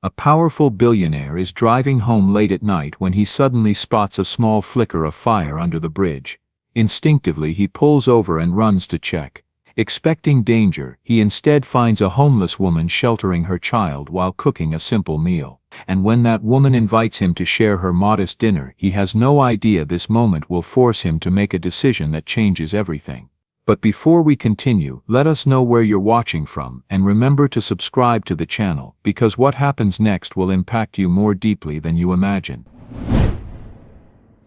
A powerful billionaire is driving home late at night when he suddenly spots a small flicker of fire under the bridge. Instinctively he pulls over and runs to check. Expecting danger, he instead finds a homeless woman sheltering her child while cooking a simple meal. And when that woman invites him to share her modest dinner, he has no idea this moment will force him to make a decision that changes everything. But before we continue, let us know where you're watching from, and remember to subscribe to the channel, because what happens next will impact you more deeply than you imagine.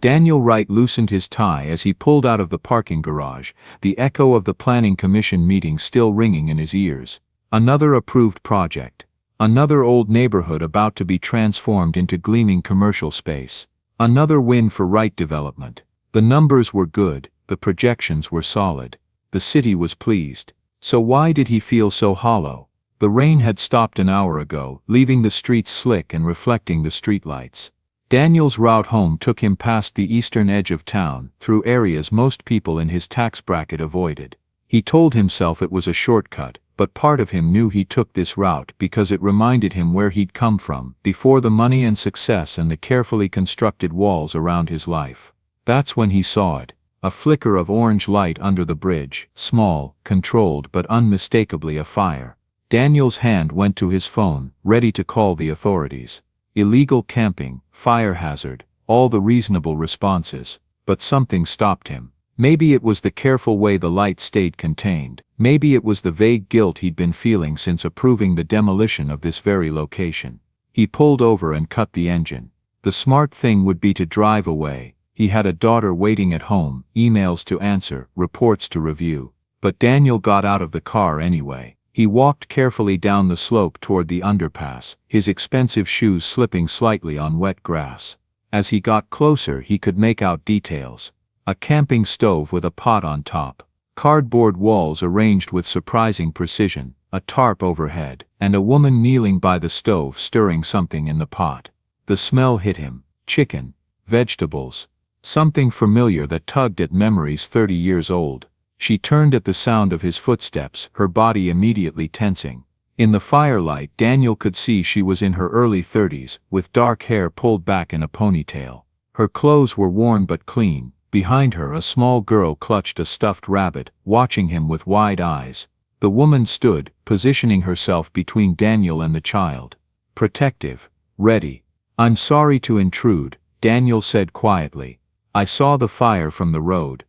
Daniel Wright loosened his tie as he pulled out of the parking garage, the echo of the Planning Commission meeting still ringing in his ears. Another approved project. Another old neighborhood about to be transformed into gleaming commercial space. Another win for Wright Development. The numbers were good, the projections were solid. The city was pleased. So why did he feel so hollow? The rain had stopped an hour ago, leaving the streets slick and reflecting the streetlights. Daniel's route home took him past the eastern edge of town, through areas most people in his tax bracket avoided. He told himself it was a shortcut, but part of him knew he took this route because it reminded him where he'd come from, before the money and success and the carefully constructed walls around his life. That's when he saw it. A flicker of orange light under the bridge, small, controlled but unmistakably a fire. Daniel's hand went to his phone, ready to call the authorities. Illegal camping, fire hazard, all the reasonable responses. But something stopped him. Maybe it was the careful way the light stayed contained. Maybe it was the vague guilt he'd been feeling since approving the demolition of this very location. He pulled over and cut the engine. The smart thing would be to drive away. He had a daughter waiting at home, emails to answer, reports to review. But Daniel got out of the car anyway. He walked carefully down the slope toward the underpass, his expensive shoes slipping slightly on wet grass. As he got closer, he could make out details. A camping stove with a pot on top. Cardboard walls arranged with surprising precision, a tarp overhead, and a woman kneeling by the stove stirring something in the pot. The smell hit him. Chicken. Vegetables. Something familiar that tugged at memories 30 years old. She turned at the sound of his footsteps, her body immediately tensing. In the firelight, Daniel could see she was in her early 30s, with dark hair pulled back in a ponytail. Her clothes were worn but clean. Behind her, a small girl clutched a stuffed rabbit, watching him with wide eyes. The woman stood, positioning herself between Daniel and the child. Protective. Ready. "I'm sorry to intrude," Daniel said quietly. "I saw the fire from the road."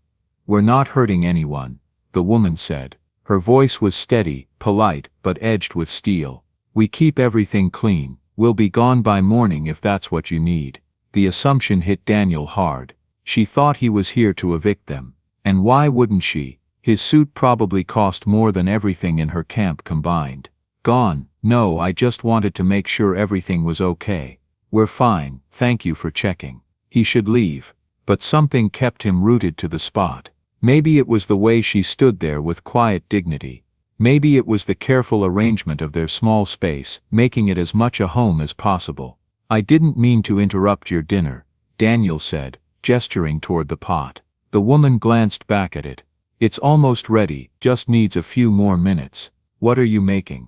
"We're not hurting anyone," the woman said. Her voice was steady, polite, but edged with steel. "We keep everything clean. We'll be gone by morning if that's what you need." The assumption hit Daniel hard. She thought he was here to evict them. And why wouldn't she? His suit probably cost more than everything in her camp combined. "Gone? No, I just wanted to make sure everything was okay." "We're fine, thank you for checking." He should leave. But something kept him rooted to the spot. Maybe it was the way she stood there with quiet dignity. Maybe it was the careful arrangement of their small space, making it as much a home as possible. "I didn't mean to interrupt your dinner," Daniel said, gesturing toward the pot. The woman glanced back at it. "It's almost ready, just needs a few more minutes." "What are you making?"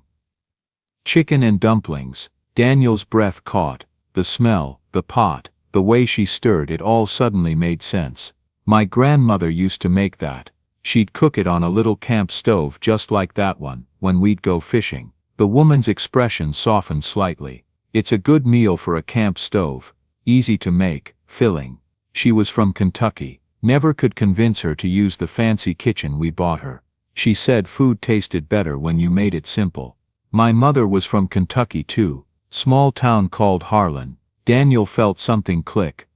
"Chicken and dumplings." Daniel's breath caught. The smell, the pot, the way she stirred it all suddenly made sense. "My grandmother used to make that. She'd cook it on a little camp stove just like that one, when we'd go fishing." The woman's expression softened slightly. "It's a good meal for a camp stove. Easy to make, filling." She was from Kentucky. Never could convince her to use the fancy kitchen we bought her. She said food tasted better when you made it simple. "My mother was from Kentucky too. Small town called Harlan." Daniel felt something click.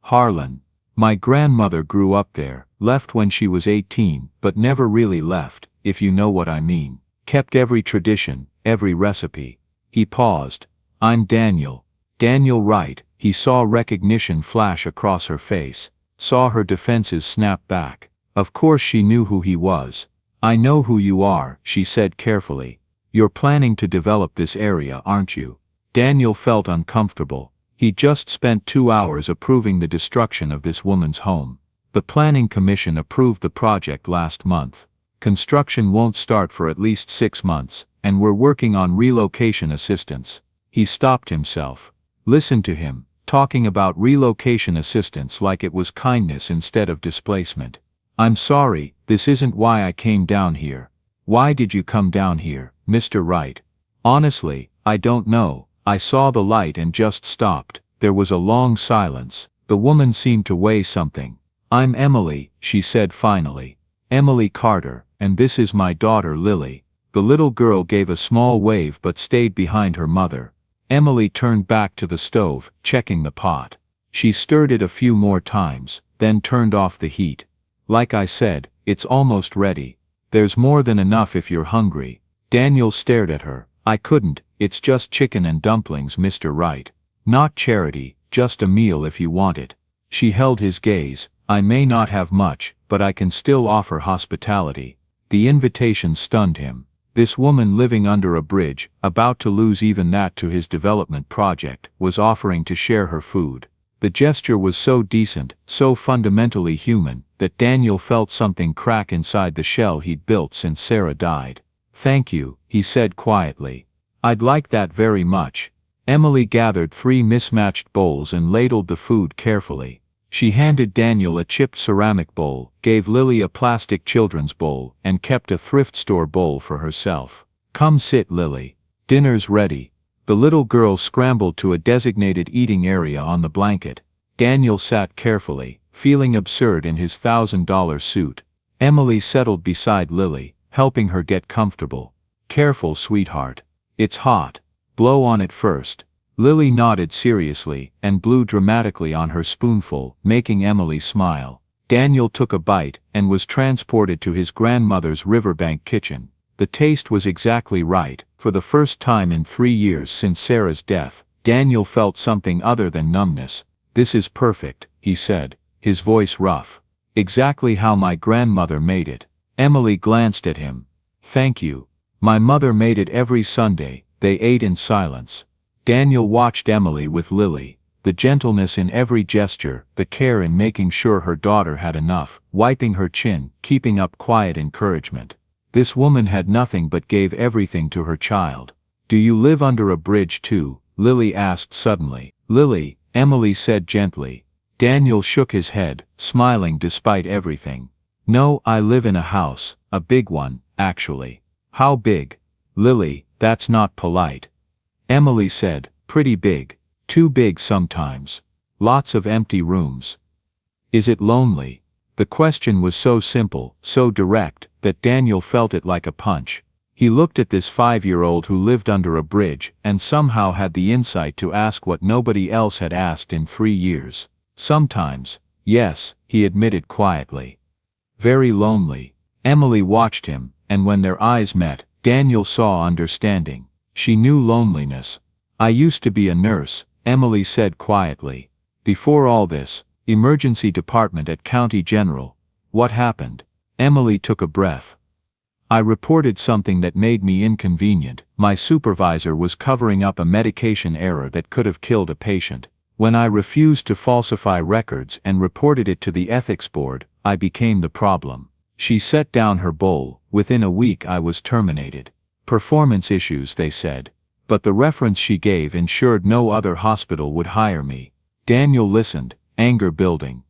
"Harlan. My grandmother grew up there, left when she was 18, but never really left, if you know what I mean. Kept every tradition, every recipe." He paused. "I'm Daniel. Daniel Wright." He saw recognition flash across her face, saw her defenses snap back. Of course she knew who he was. "I know who you are," she said carefully. "You're planning to develop this area, aren't you?" Daniel felt uncomfortable. He'd just spent 2 hours approving the destruction of this woman's home. The Planning Commission approved the project last month. Construction won't start for at least 6 months, and we're working on relocation assistance. He stopped himself. Listen to him, talking about relocation assistance like it was kindness instead of displacement. I'm sorry, this isn't why I came down here. Why did you come down here, Mr. Wright? Honestly, I don't know. I saw the light and just stopped. There was a long silence. The woman seemed to weigh something. I'm Emily, she said finally. Emily Carter, and this is my daughter Lily. The little girl gave a small wave but stayed behind her mother. Emily turned back to the stove, checking the pot. She stirred it a few more times, then turned off the heat. Like I said, it's almost ready. There's more than enough if you're hungry. Daniel stared at her. I couldn't, it's just chicken and dumplings, Mr. Wright. Not charity, just a meal if you want it. She held his gaze. I may not have much, but I can still offer hospitality. The invitation stunned him. This woman living under a bridge, about to lose even that to his development project, was offering to share her food. The gesture was so decent, so fundamentally human, that Daniel felt something crack inside the shell he'd built since Sarah died. Thank you, he said quietly. I'd like that very much. Emily gathered 3 mismatched bowls and ladled the food carefully. She handed Daniel a chipped ceramic bowl, gave Lily a plastic children's bowl, and kept a thrift store bowl for herself. Come sit, Lily. Dinner's ready. The little girl scrambled to a designated eating area on the blanket. Daniel sat carefully, feeling absurd in his $1,000 suit. Emily settled beside Lily, helping her get comfortable. Careful, sweetheart. It's hot. Blow on it first. Lily nodded seriously, and blew dramatically on her spoonful, making Emily smile. Daniel took a bite, and was transported to his grandmother's riverbank kitchen. The taste was exactly right. For the first time in 3 years since Sarah's death, Daniel felt something other than numbness. This is perfect, he said, his voice rough. Exactly how my grandmother made it. Emily glanced at him. Thank you. My mother made it every Sunday. They ate in silence. Daniel watched Emily with Lily. The gentleness in every gesture, the care in making sure her daughter had enough, wiping her chin, keeping up quiet encouragement. This woman had nothing but gave everything to her child. Do you live under a bridge too? Lily asked suddenly. Lily, Emily said gently. Daniel shook his head, smiling despite everything. No, I live in a house, a big one, actually. How big? Lily, that's not polite. Emily said, pretty big. Too big sometimes. Lots of empty rooms. Is it lonely? The question was so simple, so direct, that Daniel felt it like a punch. He looked at this 5-year-old who lived under a bridge, and somehow had the insight to ask what nobody else had asked in 3 years. Sometimes, yes, he admitted quietly. Very lonely. Emily watched him, and when their eyes met, Daniel saw understanding. She knew loneliness. I used to be a nurse, Emily said quietly. Before all this, emergency department at County General. What happened? Emily took a breath. I reported something that made me inconvenient. My supervisor was covering up a medication error that could have killed a patient. When I refused to falsify records and reported it to the ethics board, I became the problem. She set down her bowl. Within a week I was terminated. Performance issues, they said. But the reference she gave ensured no other hospital would hire me. Daniel listened, anger building.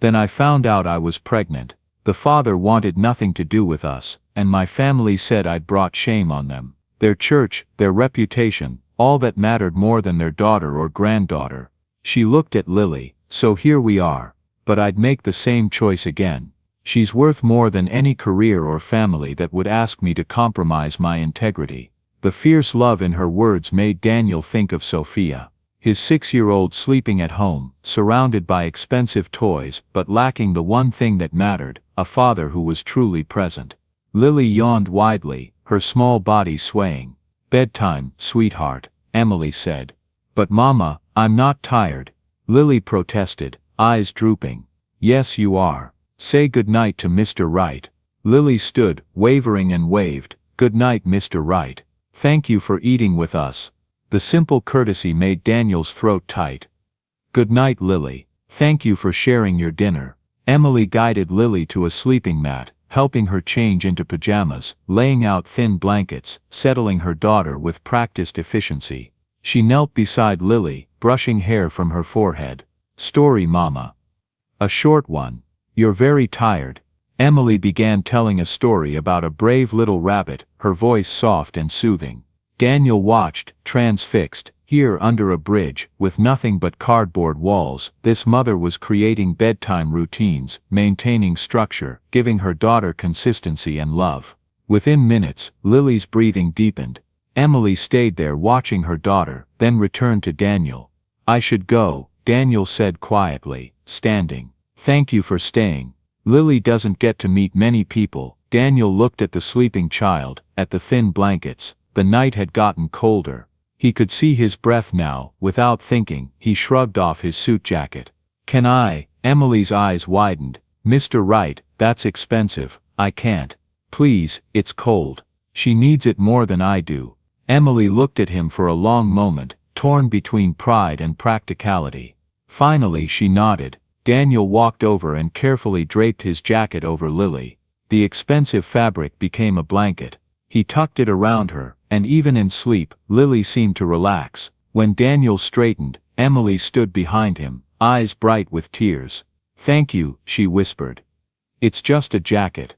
Then I found out I was pregnant. The father wanted nothing to do with us, and my family said I'd brought shame on them. Their church, their reputation, all that mattered more than their daughter or granddaughter. She looked at Lily. So here we are. But I'd make the same choice again. She's worth more than any career or family that would ask me to compromise my integrity. The fierce love in her words made Daniel think of Sophia. His 6-year-old sleeping at home, surrounded by expensive toys but lacking the one thing that mattered, a father who was truly present. Lily yawned widely, her small body swaying. Bedtime, sweetheart, Emily said. But Mama, I'm not tired. Lily protested, eyes drooping. Yes you are. Say goodnight to Mr. Wright. Lily stood, wavering and waved. Good night, Mr. Wright. Thank you for eating with us. The simple courtesy made Daniel's throat tight. Good night, Lily. Thank you for sharing your dinner. Emily guided Lily to a sleeping mat, helping her change into pajamas, laying out thin blankets, settling her daughter with practiced efficiency. She knelt beside Lily, brushing hair from her forehead. Story, Mama. A short one. You're very tired. Emily began telling a story about a brave little rabbit, her voice soft and soothing. Daniel watched, transfixed. Here under a bridge, with nothing but cardboard walls, this mother was creating bedtime routines, maintaining structure, giving her daughter consistency and love. Within minutes, Lily's breathing deepened. Emily stayed there watching her daughter, then returned to Daniel. I should go, Daniel said quietly, standing. Thank you for staying. Lily doesn't get to meet many people. Daniel looked at the sleeping child, at the thin blankets. The night had gotten colder. He could see his breath now. Without thinking, he shrugged off his suit jacket. Can I? Emily's eyes widened. Mr. Wright, that's expensive. I can't. Please, it's cold. She needs it more than I do. Emily looked at him for a long moment, torn between pride and practicality. Finally she nodded. Daniel walked over and carefully draped his jacket over Lily. The expensive fabric became a blanket. He tucked it around her, and even in sleep, Lily seemed to relax. When Daniel straightened, Emily stood behind him, eyes bright with tears. Thank you, she whispered. It's just a jacket.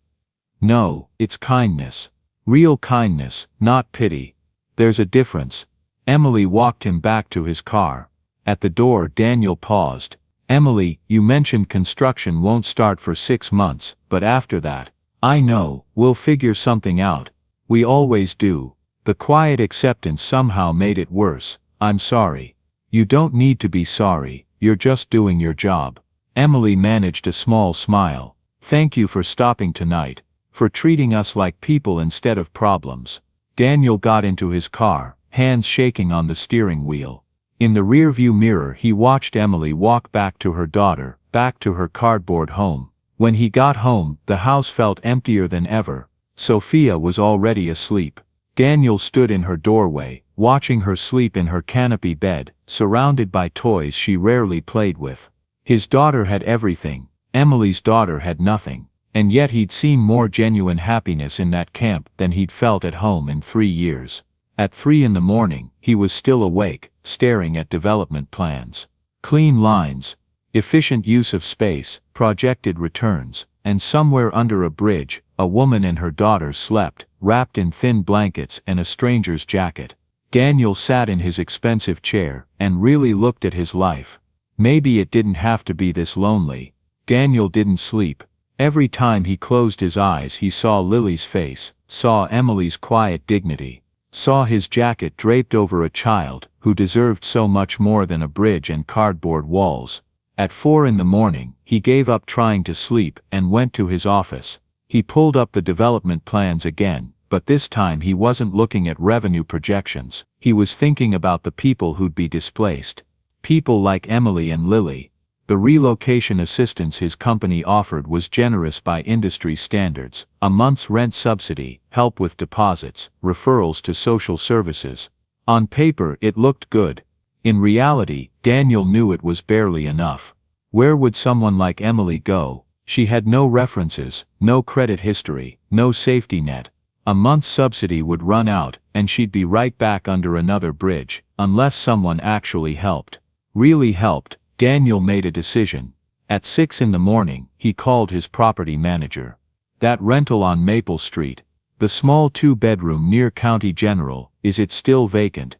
No, it's kindness. Real kindness, not pity. There's a difference. Emily walked him back to his car. At the door, Daniel paused. Emily, you mentioned construction won't start for 6 months, but after that, I know, we'll figure something out. We always do. The quiet acceptance somehow made it worse. I'm sorry. You don't need to be sorry, you're just doing your job. Emily managed a small smile. Thank you for stopping tonight, for treating us like people instead of problems. Daniel got into his car, hands shaking on the steering wheel. In the rearview mirror he watched Emily walk back to her daughter, back to her cardboard home. When he got home, the house felt emptier than ever. Sophia was already asleep. Daniel stood in her doorway, watching her sleep in her canopy bed, surrounded by toys she rarely played with. His daughter had everything. Emily's daughter had nothing. And yet he'd seen more genuine happiness in that camp than he'd felt at home in 3 years. At 3 in the morning, he was still awake, staring at development plans. Clean lines, efficient use of space, projected returns, and somewhere under a bridge, a woman and her daughter slept, wrapped in thin blankets and a stranger's jacket. Daniel sat in his expensive chair, and really looked at his life. Maybe it didn't have to be this lonely. Daniel didn't sleep. Every time he closed his eyes he saw Lily's face, saw Emily's quiet dignity, saw his jacket draped over a child who deserved so much more than a bridge and cardboard walls. At 4 in the morning, he gave up trying to sleep and went to his office. He pulled up the development plans again, but this time he wasn't looking at revenue projections. He was thinking about the people who'd be displaced. People like Emily and Lily. The relocation assistance his company offered was generous by industry standards: a month's rent subsidy, help with deposits, referrals to social services. On paper it looked good. In reality, Daniel knew it was barely enough. Where would someone like Emily go? She had no references, no credit history, no safety net. A month's subsidy would run out, and she'd be right back under another bridge, unless someone actually helped. Really helped. Daniel made a decision. At 6 in the morning, he called his property manager. That rental on Maple Street, the small 2-bedroom near County General, is it still vacant?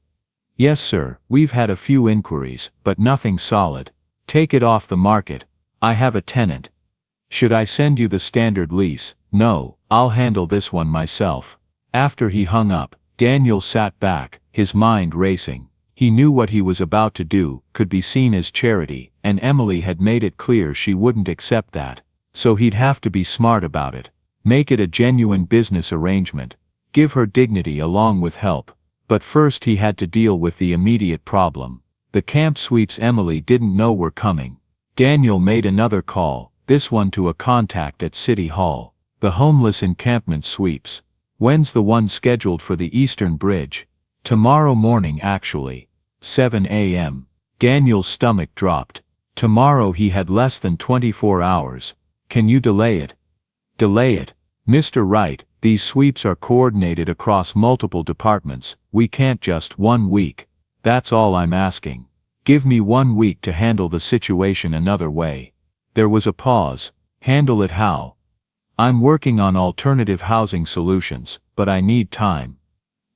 Yes sir, we've had a few inquiries, but nothing solid. Take it off the market. I have a tenant. Should I send you the standard lease? No, I'll handle this one myself. After he hung up, Daniel sat back, his mind racing. He knew what he was about to do could be seen as charity, and Emily had made it clear she wouldn't accept that. So he'd have to be smart about it. Make it a genuine business arrangement. Give her dignity along with help. But first he had to deal with the immediate problem. The camp sweeps Emily didn't know were coming. Daniel made another call, this one to a contact at City Hall. The homeless encampment sweeps. When's the one scheduled for the Eastern Bridge? Tomorrow morning actually. 7 a.m. Daniel's stomach dropped. Tomorrow he had less than 24 hours. Can you delay it? Delay it. Mr. Wright, these sweeps are coordinated across multiple departments. We can't just 1 week. That's all I'm asking. Give me 1 week to handle the situation another way. There was a pause. Handle it how? I'm working on alternative housing solutions, but I need time.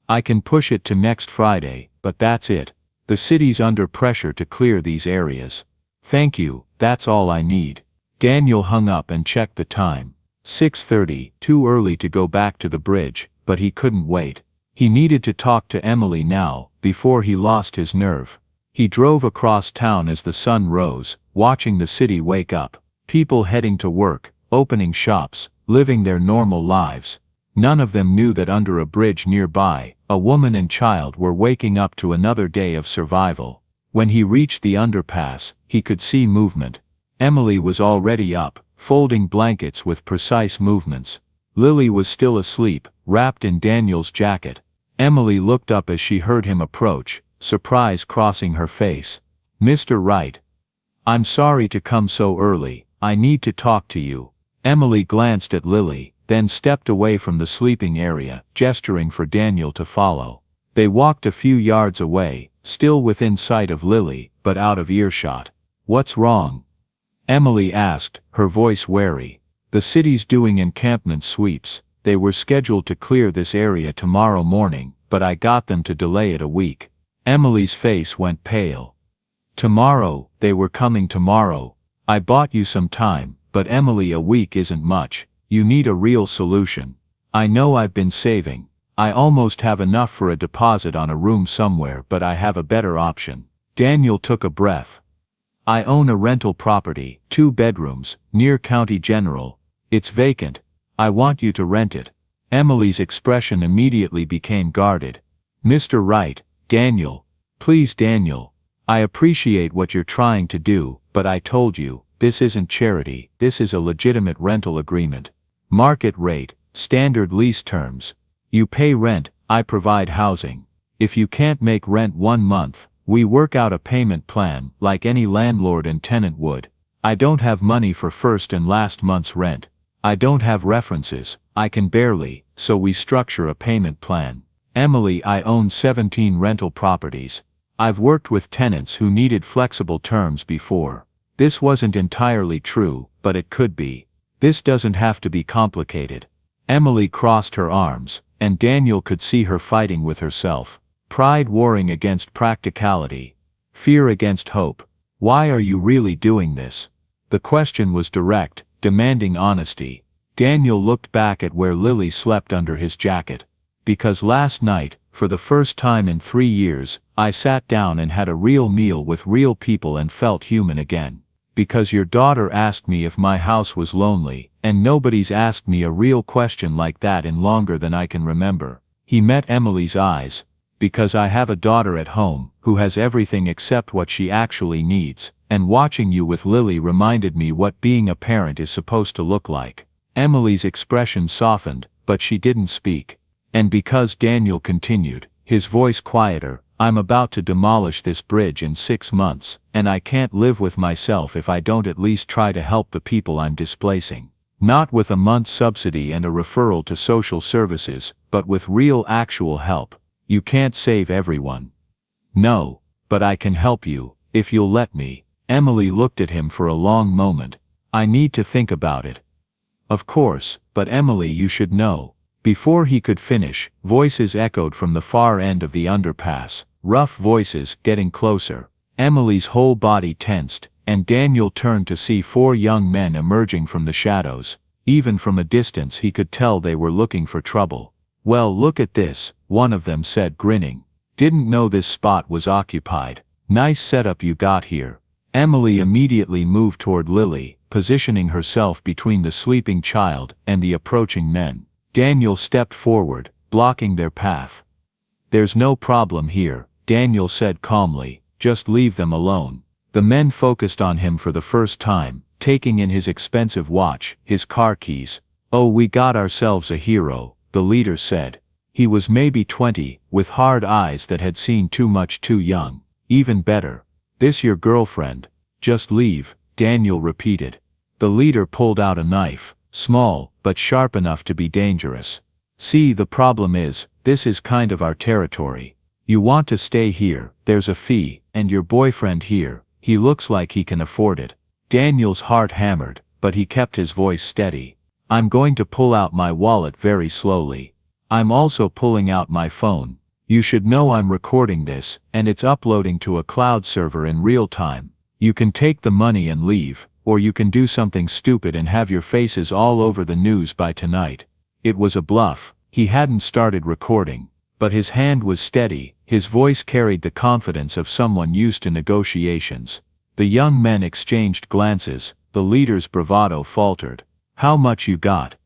I can push it to next Friday, but that's it. The city's under pressure to clear these areas. Thank you, that's all I need. Daniel hung up and checked the time. 6:30, too early to go back to the bridge, but he couldn't wait. He needed to talk to Emily now, before he lost his nerve. He drove across town as the sun rose, watching the city wake up. People heading to work, opening shops, living their normal lives. None of them knew that under a bridge nearby, a woman and child were waking up to another day of survival. When he reached the underpass, he could see movement. Emily was already up, folding blankets with precise movements. Lily was still asleep, wrapped in Daniel's jacket. Emily looked up as she heard him approach, surprise crossing her face. "Mr. Wright. I'm sorry to come so early, I need to talk to you." Emily glanced at Lily, then stepped away from the sleeping area, gesturing for Daniel to follow. They walked a few yards away, still within sight of Lily, but out of earshot. "What's wrong?" Emily asked, her voice wary. "The city's doing encampment sweeps. They were scheduled to clear this area tomorrow morning, but I got them to delay it a week." Emily's face went pale. "Tomorrow, they were coming tomorrow. I bought you some time, but Emily, a week isn't much. You need a real solution. I know I've been saving. I almost have enough for a deposit on a room somewhere, but I have a better option." Daniel took a breath. "I own a rental property, 2 bedrooms, near County General. It's vacant. I want you to rent it." Emily's expression immediately became guarded. "Mr. Wright, Daniel. Please, Daniel. I appreciate what you're trying to do, but I told you, this isn't charity, this is a legitimate rental agreement. Market rate, standard lease terms. You pay rent, I provide housing. If you can't make rent 1 month, we work out a payment plan, like any landlord and tenant would. I don't have money for first and last month's rent. I don't have references, I can barely, so we structure a payment plan. Emily, I own 17 rental properties. I've worked with tenants who needed flexible terms before. This wasn't entirely true, but it could be. This doesn't have to be complicated." Emily crossed her arms, and Daniel could see her fighting with herself. Pride warring against practicality. Fear against hope. "Why are you really doing this?" The question was direct, demanding honesty. Daniel looked back at where Lily slept under his jacket. "Because last night, for the first time in 3 years, I sat down and had a real meal with real people and felt human again. Because your daughter asked me if my house was lonely, and nobody's asked me a real question like that in longer than I can remember." He met Emily's eyes. "Because I have a daughter at home, who has everything except what she actually needs, and watching you with Lily reminded me what being a parent is supposed to look like." Emily's expression softened, but she didn't speak. "And because," Daniel continued, his voice quieter, "I'm about to demolish this bridge in 6 months, and I can't live with myself if I don't at least try to help the people I'm displacing. Not with a month's subsidy and a referral to social services, but with real actual help. You can't save everyone." "No, but I can help you, if you'll let me." Emily looked at him for a long moment. "I need to think about it." "Of course, but Emily, you should know." Before he could finish, voices echoed from the far end of the underpass, rough voices getting closer. Emily's whole body tensed, and Daniel turned to see 4 young men emerging from the shadows. Even from a distance he could tell they were looking for trouble. "Well, look at this," one of them said, grinning. "Didn't know this spot was occupied. Nice setup you got here." Emily immediately moved toward Lily, positioning herself between the sleeping child and the approaching men. Daniel stepped forward, blocking their path. "There's no problem here," Daniel said calmly, "just leave them alone." The men focused on him for the first time, taking in his expensive watch, his car keys. "Oh, we got ourselves a hero," the leader said. He was maybe 20, with hard eyes that had seen too much too young. "Even better. This your girlfriend?" "Just leave," Daniel repeated. The leader pulled out a knife, small, but sharp enough to be dangerous. "See, the problem is, this is kind of our territory. You want to stay here, there's a fee, and your boyfriend here, he looks like he can afford it. Daniel's heart hammered, but he kept his voice steady. I'm going to pull out my wallet very slowly. I'm also pulling out my phone. You should know I'm recording this, and it's uploading to a cloud server in real time. You can take the money and leave, or you can do something stupid and have your faces all over the news by tonight. It was a bluff. He hadn't started recording, but his hand was steady, his voice carried the confidence of someone used to negotiations. The young men exchanged glances, the leader's bravado faltered. How much you got?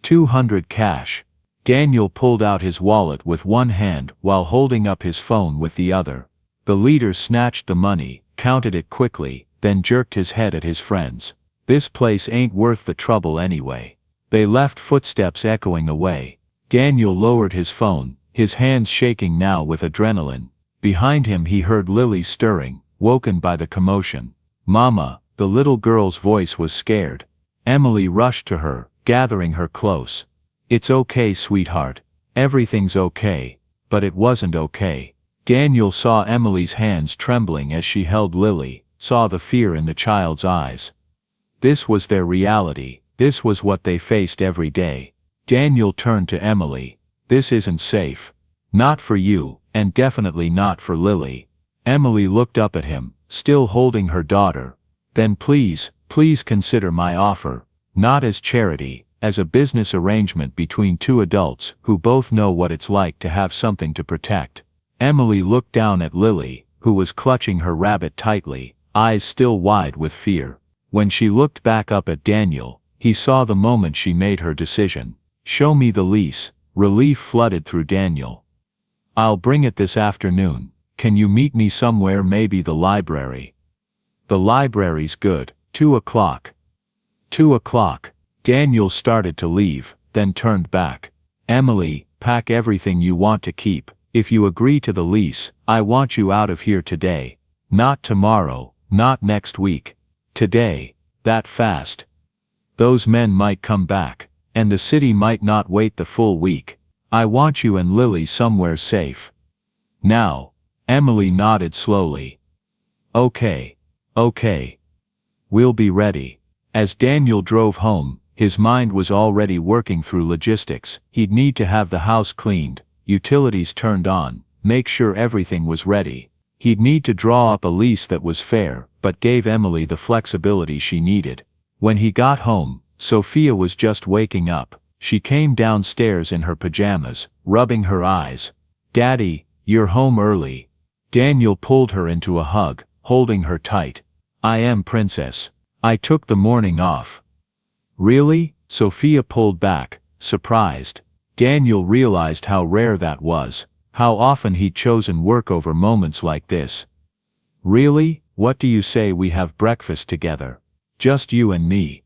200 cash. Daniel pulled out his wallet with one hand while holding up his phone with the other. The leader snatched the money, counted it quickly, then jerked his head at his friends. This place ain't worth the trouble anyway. They left, footsteps echoing away. Daniel lowered his phone, his hands shaking now with adrenaline. Behind him he heard Lily stirring, woken by the commotion. Mama, the little girl's voice was scared. Emily rushed to her, gathering her close. It's okay, sweetheart. Everything's okay. But it wasn't okay. Daniel saw Emily's hands trembling as she held Lily, saw the fear in the child's eyes. This was their reality, this was what they faced every day. Daniel turned to Emily. This isn't safe. Not for you, and definitely not for Lily. Emily looked up at him, still holding her daughter. Then please consider my offer. Not as charity, as a business arrangement between two adults who both know what it's like to have something to protect. Emily looked down at Lily, who was clutching her rabbit tightly, eyes still wide with fear. When she looked back up at Daniel, he saw the moment she made her decision. Show me the lease. Relief flooded through Daniel. I'll bring it this afternoon. Can you meet me somewhere, maybe the library? The library's good. 2 o'clock. 2 o'clock. Daniel started to leave, then turned back. Emily, pack everything you want to keep. If you agree to the lease, I want you out of here today. Not tomorrow, not next week. Today. That fast. Those men might come back, and the city might not wait the full week. I want you and Lily somewhere safe. Now. Emily nodded slowly. Okay. Okay. We'll be ready. As Daniel drove home, his mind was already working through logistics. He'd need to have the house cleaned, utilities turned on, make sure everything was ready. He'd need to draw up a lease that was fair, but gave Emily the flexibility she needed. When he got home, Sophia was just waking up. She came downstairs in her pajamas, rubbing her eyes. Daddy, you're home early. Daniel pulled her into a hug, holding her tight. I am, princess. I took the morning off. Really? Sophia pulled back, surprised. Daniel realized how rare that was, how often he'd chosen work over moments like this. Really? What do you say we have breakfast together? Just you and me.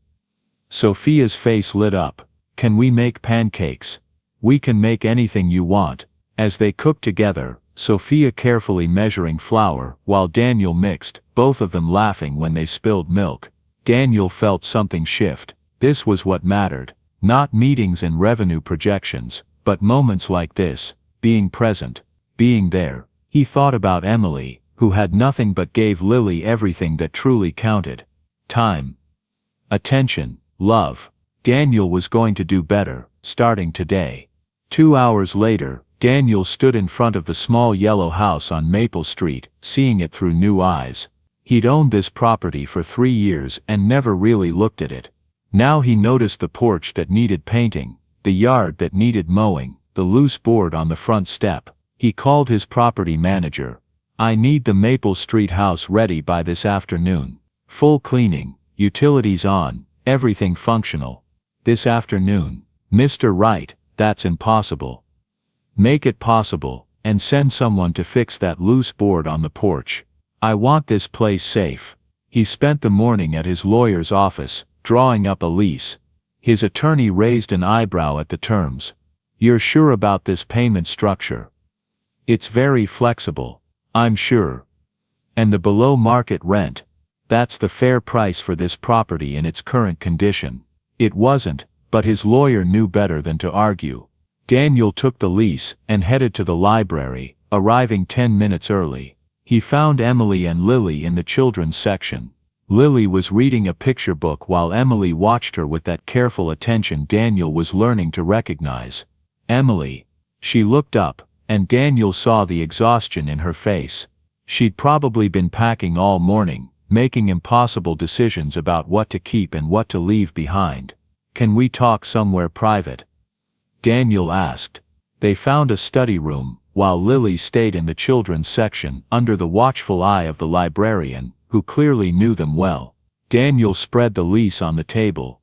Sophia's face lit up. Can we make pancakes? We can make anything you want. As they cooked together, Sophia carefully measuring flour, while Daniel mixed, both of them laughing when they spilled milk. Daniel felt something shift. This was what mattered. Not meetings and revenue projections, but moments like this, being present, being there. He thought about Emily, who had nothing but gave Lily everything that truly counted. Time. Attention. Love. Daniel was going to do better, starting today. 2 hours later, Daniel stood in front of the small yellow house on Maple Street, seeing it through new eyes. He'd owned this property for 3 years and never really looked at it. Now he noticed the porch that needed painting, the yard that needed mowing, the loose board on the front step. He called his property manager. I need the Maple Street house ready by this afternoon. Full cleaning, utilities on, everything functional. This afternoon. Mr. Wright, that's impossible. Make it possible, and send someone to fix that loose board on the porch. I want this place safe. He spent the morning at his lawyer's office, drawing up a lease. His attorney raised an eyebrow at the terms. You're sure about this payment structure? It's very flexible. I'm sure. And the below market rent? That's the fair price for this property in its current condition. It wasn't, but his lawyer knew better than to argue. Daniel took the lease and headed to the library, arriving 10 minutes early. He found Emily and Lily in the children's section. Lily was reading a picture book while Emily watched her with that careful attention Daniel was learning to recognize. Emily. She looked up, and Daniel saw the exhaustion in her face. She'd probably been packing all morning, making impossible decisions about what to keep and what to leave behind. "Can we talk somewhere private?" Daniel asked. They found a study room, while Lily stayed in the children's section under the watchful eye of the librarian, who clearly knew them well. Daniel spread the lease on the table.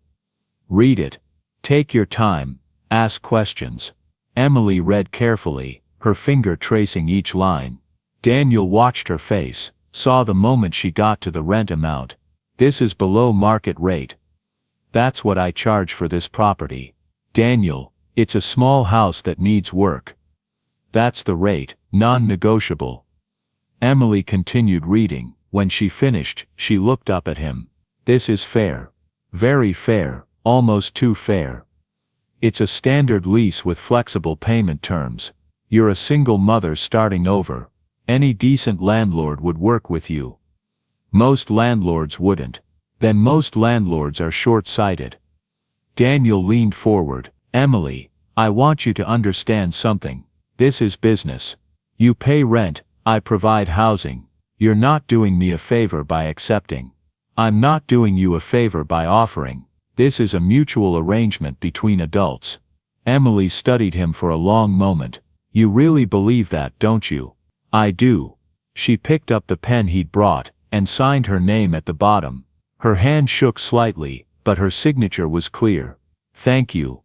"Read it. Take your time. Ask questions." Emily read carefully, her finger tracing each line. Daniel watched her face, saw the moment she got to the rent amount. "This is below market rate. That's what I charge for this property." "Daniel, it's a small house that needs work." "That's the rate, non-negotiable." Emily continued reading. When she finished, she looked up at him. "This is fair. Very fair, almost too fair. It's a standard lease with flexible payment terms. You're a single mother starting over. Any decent landlord would work with you. Most landlords wouldn't. Then most landlords are short-sighted." Daniel leaned forward. "Emily, I want you to understand something. This is business. You pay rent, I provide housing. You're not doing me a favor by accepting. I'm not doing you a favor by offering. This is a mutual arrangement between adults." Emily studied him for a long moment. "You really believe that, don't you?" "I do." She picked up the pen he'd brought, and signed her name at the bottom. Her hand shook slightly, but her signature was clear. "Thank you,"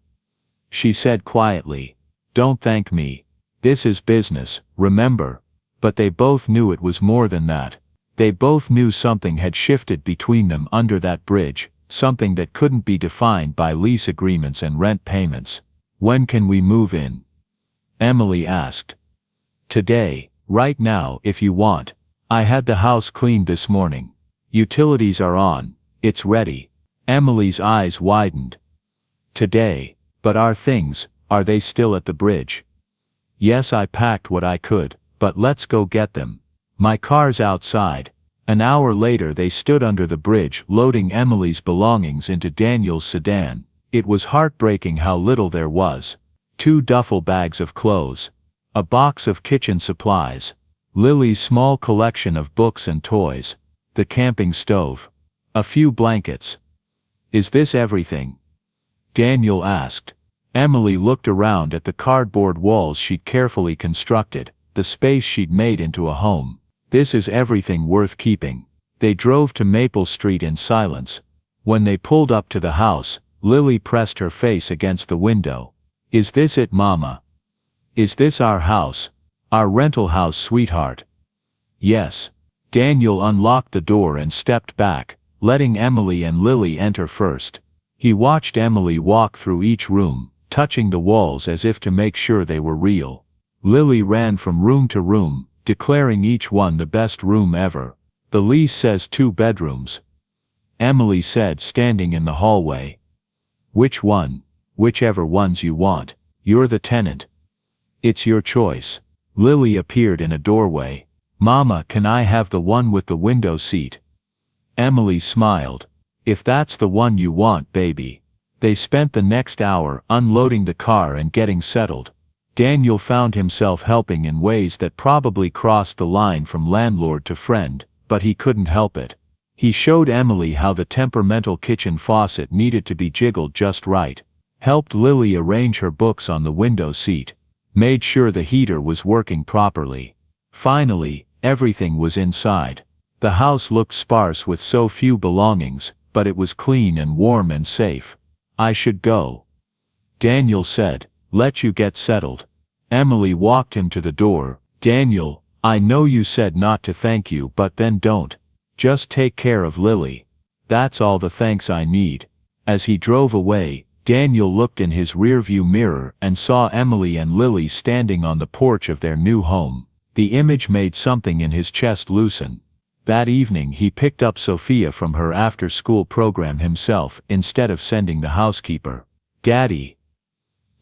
she said quietly. "Don't thank me. This is business, remember." But they both knew it was more than that. They both knew something had shifted between them under that bridge, something that couldn't be defined by lease agreements and rent payments. "When can we move in?" Emily asked. "Today, right now if you want. I had the house cleaned this morning. Utilities are on, it's ready." Emily's eyes widened. "Today, but our things, are they still at the bridge?" "Yes, I packed what I could, but let's go get them. My car's outside." An hour later they stood under the bridge loading Emily's belongings into Daniel's sedan. It was heartbreaking how little there was. 2 duffel bags of clothes. A box of kitchen supplies. Lily's small collection of books and toys. The camping stove. A few blankets. "Is this everything?" Daniel asked. Emily looked around at the cardboard walls she'd carefully constructed, the space she'd made into a home. "This is everything worth keeping." They drove to Maple Street in silence. When they pulled up to the house, Lily pressed her face against the window. "Is this it, Mama? Is this our house? Our rental house, sweetheart?" "Yes." Daniel unlocked the door and stepped back, letting Emily and Lily enter first. He watched Emily walk through each room, touching the walls as if to make sure they were real. Lily ran from room to room, declaring each one the best room ever. "The lease says 2 bedrooms." Emily said, standing in the hallway. "Which one?" "Whichever ones you want. You're the tenant. It's your choice." Lily appeared in a doorway. "Mama, can I have the one with the window seat?" Emily smiled. "If that's the one you want, baby." They spent the next hour unloading the car and getting settled. Daniel found himself helping in ways that probably crossed the line from landlord to friend, but he couldn't help it. He showed Emily how the temperamental kitchen faucet needed to be jiggled just right, helped Lily arrange her books on the window seat, made sure the heater was working properly. Finally, everything was inside. The house looked sparse with so few belongings, but it was clean and warm and safe. "I should go," Daniel said. "Let you get settled." Emily walked him to the door. "Daniel, I know you said not to thank you, but then don't. Just take care of Lily. That's all the thanks I need." As he drove away, Daniel looked in his rearview mirror and saw Emily and Lily standing on the porch of their new home. The image made something in his chest loosen. That evening he picked up Sophia from her after-school program himself instead of sending the housekeeper. "Daddy."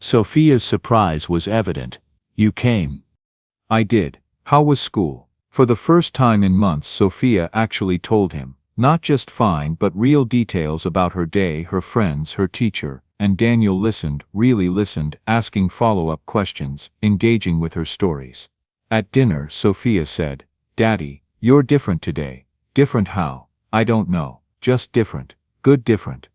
Sophia's surprise was evident. "You came." I did. How was school? For the first time in months Sophia actually told him, not just fine but real details about her day, her friends, her teacher, and Daniel listened, really listened, asking follow-up questions, engaging with her stories. At dinner Sophia said, "Daddy, you're different today." "Different how?" "I don't know. Just different. Good different."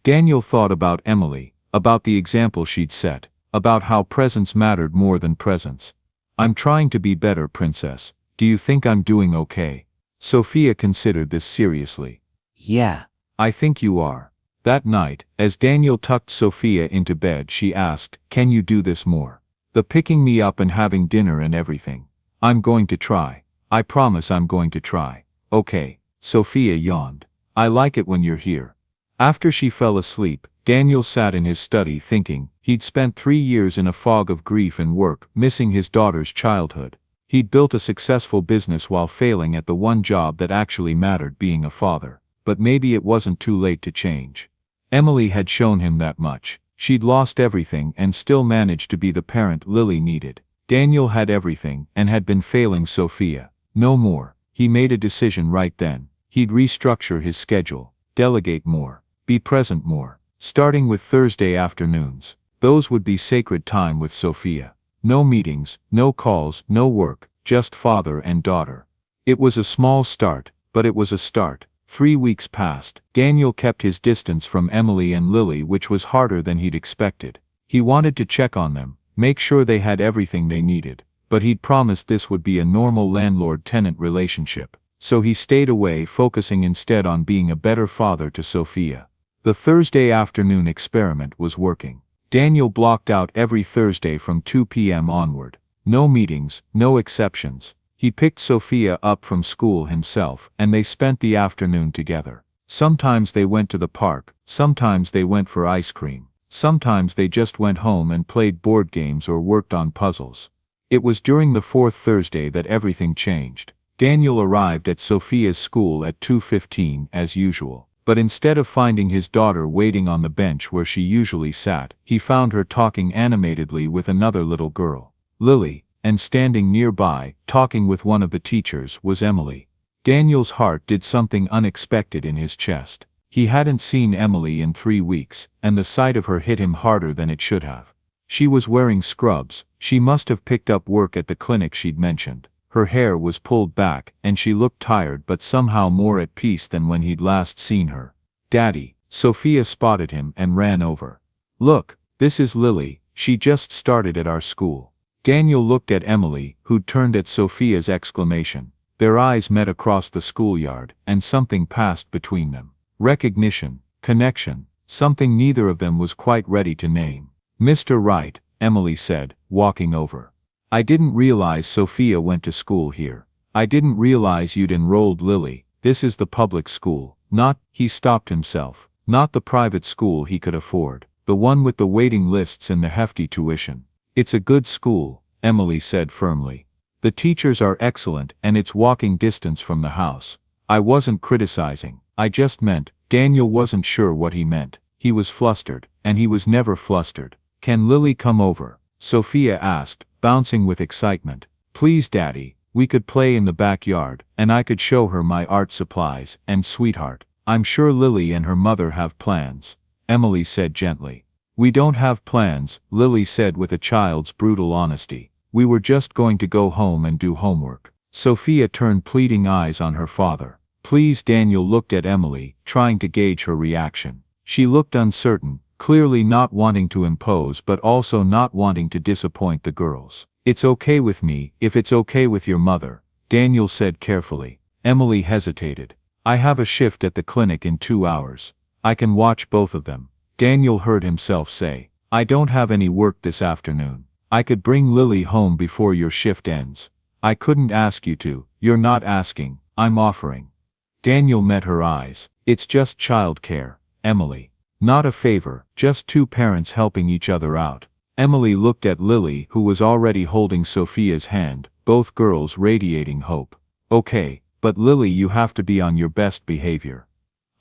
Daniel thought about Emily, about the example she'd set, about how presence mattered more than presence. "I'm trying to be better, princess. Do you think I'm doing okay?" Sophia considered this seriously. Yeah. "I think you are." That night, as Daniel tucked Sophia into bed, she asked, "Can you do this more? The picking me up and having dinner and everything." "I'm going to try. I promise I'm going to try." "Okay." Sophia yawned. "I like it when you're here." After she fell asleep, Daniel sat in his study thinking. He'd spent 3 years in a fog of grief and work, missing his daughter's childhood. He'd built a successful business while failing at the one job that actually mattered, being a father. But maybe it wasn't too late to change. Emily had shown him that much. She'd lost everything and still managed to be the parent Lily needed. Daniel had everything and had been failing Sophia. No more. He made a decision right then. He'd restructure his schedule, delegate more, be present more, starting with Thursday afternoons. Those would be sacred time with Sophia. No meetings, no calls, no work, just father and daughter. It was a small start, but it was a start. 3 weeks passed. Daniel kept his distance from Emily and Lily, which was harder than he'd expected. He wanted to check on them, make sure they had everything they needed, but he'd promised this would be a normal landlord-tenant relationship. So he stayed away, focusing instead on being a better father to Sophia. The Thursday afternoon experiment was working. Daniel blocked out every Thursday from 2 p.m. onward. No meetings, no exceptions. He picked Sophia up from school himself, and they spent the afternoon together. Sometimes they went to the park, sometimes they went for ice cream, sometimes they just went home and played board games or worked on puzzles. It was during the 4th Thursday that everything changed. Daniel arrived at Sophia's school at 2:15 as usual. But instead of finding his daughter waiting on the bench where she usually sat, he found her talking animatedly with another little girl, Lily, and standing nearby, talking with one of the teachers, was Emily. Daniel's heart did something unexpected in his chest. He hadn't seen Emily in 3 weeks, and the sight of her hit him harder than it should have. She was wearing scrubs. She must have picked up work at the clinic she'd mentioned. Her hair was pulled back, and she looked tired but somehow more at peace than when he'd last seen her. "Daddy," Sophia spotted him and ran over. "Look, this is Lily. She just started at our school." Daniel looked at Emily, who'd turned at Sophia's exclamation. Their eyes met across the schoolyard, and something passed between them. Recognition, connection, something neither of them was quite ready to name. "Mr. Wright," Emily said, walking over. "I didn't realize Sophia went to school here. I didn't realize you'd enrolled Lily. This is the public school, not," he stopped himself, "not the private school he could afford, the one with the waiting lists and the hefty tuition." "It's a good school," Emily said firmly. "The teachers are excellent and it's walking distance from the house. I wasn't criticizing, I just meant." Daniel wasn't sure what he meant. He was flustered, and he was never flustered. "Can Lily come over?" Sophia asked, bouncing with excitement. "Please, Daddy, we could play in the backyard, and I could show her my art supplies, and sweetheart, I'm sure Lily and her mother have plans," Emily said gently. "We don't have plans," Lily said with a child's brutal honesty. "We were just going to go home and do homework." Sophia turned pleading eyes on her father. "Please." Daniel looked at Emily, trying to gauge her reaction. She looked uncertain, clearly not wanting to impose but also not wanting to disappoint the girls. "It's okay with me, if it's okay with your mother," Daniel said carefully. Emily hesitated. "I have a shift at the clinic in 2 hours. I can watch both of them." Daniel heard himself say, "I don't have any work this afternoon. I could bring Lily home before your shift ends." "I couldn't ask you to." "You're not asking, I'm offering." Daniel met her eyes. "It's just childcare, Emily. Not a favor, just 2 parents helping each other out." Emily looked at Lily, who was already holding Sophia's hand, both girls radiating hope. "Okay, but Lily, you have to be on your best behavior."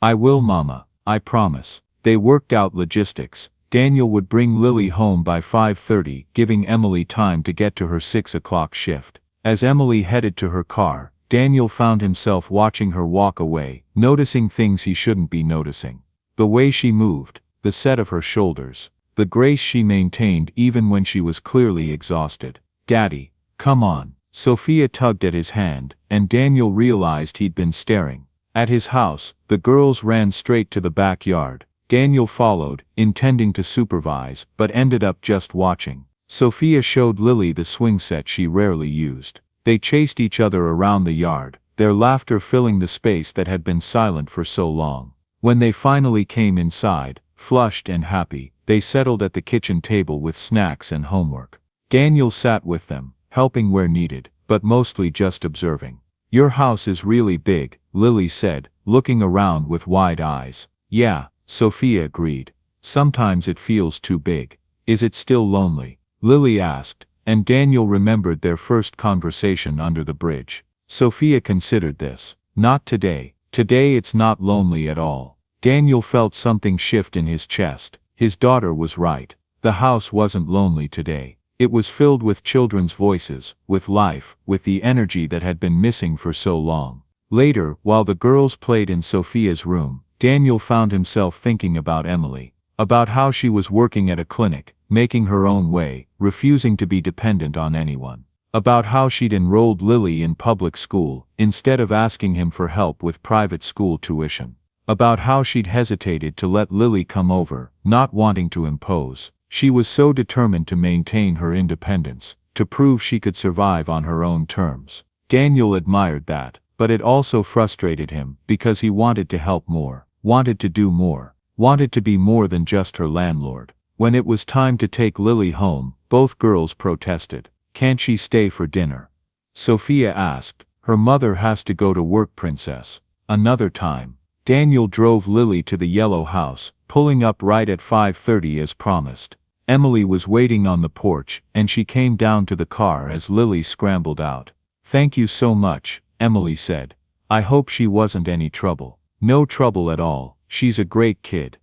"I will, Mama, I promise." They worked out logistics. Daniel would bring Lily home by 5:30, giving Emily time to get to her 6 o'clock shift. As Emily headed to her car, Daniel found himself watching her walk away, noticing things he shouldn't be noticing. The way she moved, the set of her shoulders, the grace she maintained even when she was clearly exhausted. "Daddy, come on." Sophia tugged at his hand, and Daniel realized he'd been staring. At his house, the girls ran straight to the backyard. Daniel followed, intending to supervise, but ended up just watching. Sophia showed Lily the swing set she rarely used. They chased each other around the yard, their laughter filling the space that had been silent for so long. When they finally came inside, flushed and happy, they settled at the kitchen table with snacks and homework. Daniel sat with them, helping where needed, but mostly just observing. "Your house is really big," Lily said, looking around with wide eyes. "Yeah," Sophia agreed. "Sometimes it feels too big." "Is it still lonely?" Lily asked, and Daniel remembered their first conversation under the bridge. Sophia considered this. "Not today. Today it's not lonely at all." Daniel felt something shift in his chest. His daughter was right. The house wasn't lonely today. It was filled with children's voices, with life, with the energy that had been missing for so long. Later, while the girls played in Sophia's room, Daniel found himself thinking about Emily, about how she was working at a clinic, making her own way, refusing to be dependent on anyone. About how she'd enrolled Lily in public school, instead of asking him for help with private school tuition. About how she'd hesitated to let Lily come over, not wanting to impose. She was so determined to maintain her independence, to prove she could survive on her own terms. Daniel admired that, but it also frustrated him, because he wanted to help more, wanted to do more, wanted to be more than just her landlord. When it was time to take Lily home, both girls protested. "Can't she stay for dinner?" Sophia asked. "Her mother has to go to work, princess." Another time. Daniel drove Lily to the yellow house, pulling up right at 5:30 as promised. Emily was waiting on the porch, and she came down to the car as Lily scrambled out. "Thank you so much," Emily said. "I hope she wasn't any trouble." "No trouble at all, she's a great kid."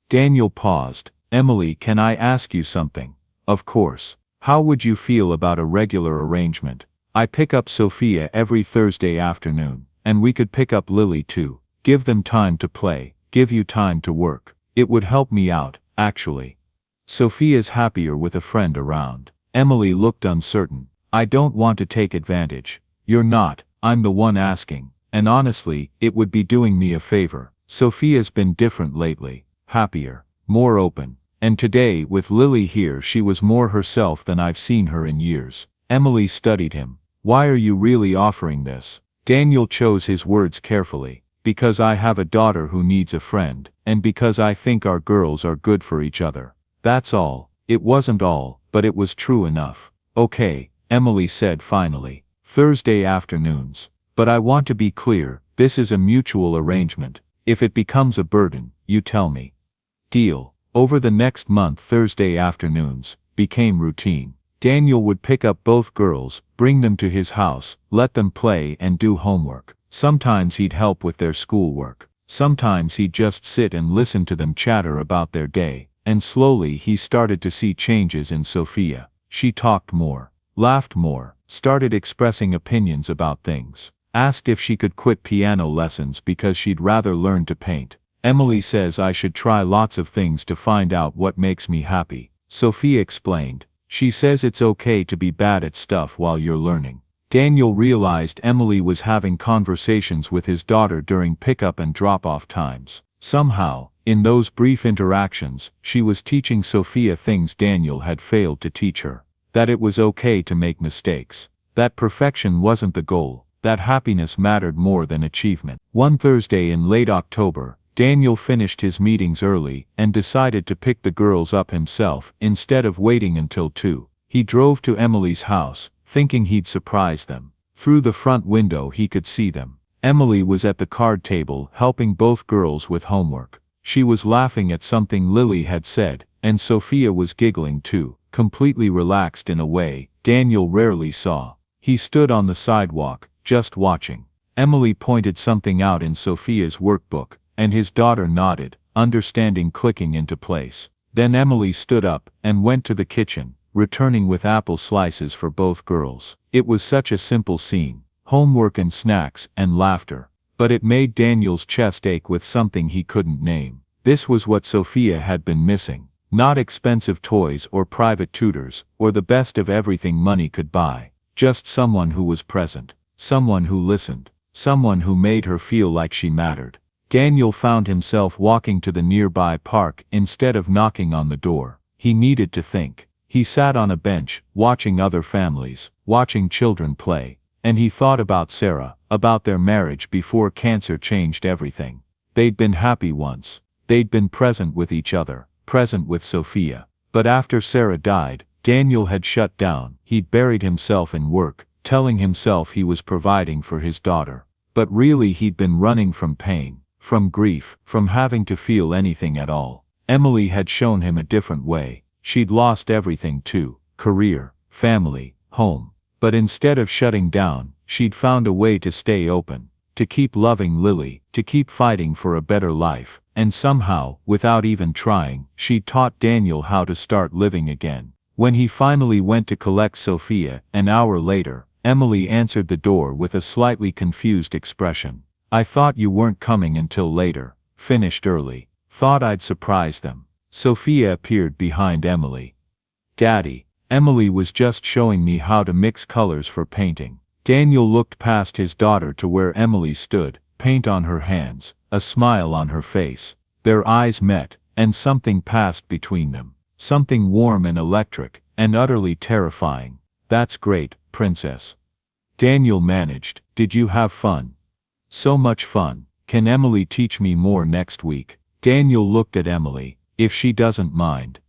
Daniel paused. "Emily, can I ask you something?" "Of course. How would you feel about a regular arrangement? I pick up Sophia every Thursday afternoon, and we could pick up Lily too. Give them time to play, give you time to work. It would help me out, actually. Sophia's happier with a friend around." Emily looked uncertain. "I don't want to take advantage." "You're not, I'm the one asking. And honestly, it would be doing me a favor." Sophia's been different lately. Happier. More open. And today, with Lily here, she was more herself than I've seen her in years. Emily studied him. "Why are you really offering this?" Daniel chose his words carefully. "Because I have a daughter who needs a friend, and because I think our girls are good for each other. That's all." It wasn't all, but it was true enough. "Okay," Emily said finally. "Thursday afternoons. But I want to be clear, this is a mutual arrangement. If it becomes a burden, you tell me." Deal. Over the next month, Thursday afternoons became routine. Daniel would pick up both girls, bring them to his house, let them play and do homework. Sometimes he'd help with their schoolwork. Sometimes he'd just sit and listen to them chatter about their day. And slowly he started to see changes in Sophia. She talked more, laughed more, started expressing opinions about things. Asked if she could quit piano lessons because she'd rather learn to paint. "Emily says I should try lots of things to find out what makes me happy," Sophia explained. "She says it's okay to be bad at stuff while you're learning." Daniel realized Emily was having conversations with his daughter during pickup and drop-off times. Somehow, in those brief interactions, she was teaching Sophia things Daniel had failed to teach her. That it was okay to make mistakes. That perfection wasn't the goal. That happiness mattered more than achievement. One Thursday in late October, Daniel finished his meetings early and decided to pick the girls up himself instead of waiting until 2. He drove to Emily's house, thinking he'd surprise them. Through the front window he could see them. Emily was at the card table helping both girls with homework. She was laughing at something Lily had said, and Sophia was giggling too, completely relaxed in a way Daniel rarely saw. He stood on the sidewalk, just watching. Emily pointed something out in Sophia's workbook, and his daughter nodded, understanding clicking into place. Then Emily stood up and went to the kitchen, returning with apple slices for both girls. It was such a simple scene, homework and snacks and laughter. But it made Daniel's chest ache with something he couldn't name. This was what Sophia had been missing. Not expensive toys or private tutors, or the best of everything money could buy. Just someone who was present. Someone who listened. Someone who made her feel like she mattered. Daniel found himself walking to the nearby park instead of knocking on the door. He needed to think. He sat on a bench, watching other families, watching children play. And he thought about Sarah, about their marriage before cancer changed everything. They'd been happy once. They'd been present with each other, present with Sophia. But after Sarah died, Daniel had shut down. He'd buried himself in work, telling himself he was providing for his daughter. But really he'd been running from pain, from grief, from having to feel anything at all. Emily had shown him a different way. She'd lost everything too: career, family, home. But instead of shutting down, she'd found a way to stay open, to keep loving Lily, to keep fighting for a better life. And somehow, without even trying, she'd taught Daniel how to start living again. When he finally went to collect Sophia, an hour later, Emily answered the door with a slightly confused expression. "I thought you weren't coming until later. Finished early. Thought I'd surprise them." Sophia appeared behind Emily. "Daddy, Emily was just showing me how to mix colors for painting." Daniel looked past his daughter to where Emily stood, paint on her hands, a smile on her face. Their eyes met, and something passed between them. Something warm and electric, and utterly terrifying. "That's great, princess." Daniel managed. "Did you have fun?" "So much fun. Can Emily teach me more next week?" Daniel looked at Emily. "If she doesn't mind."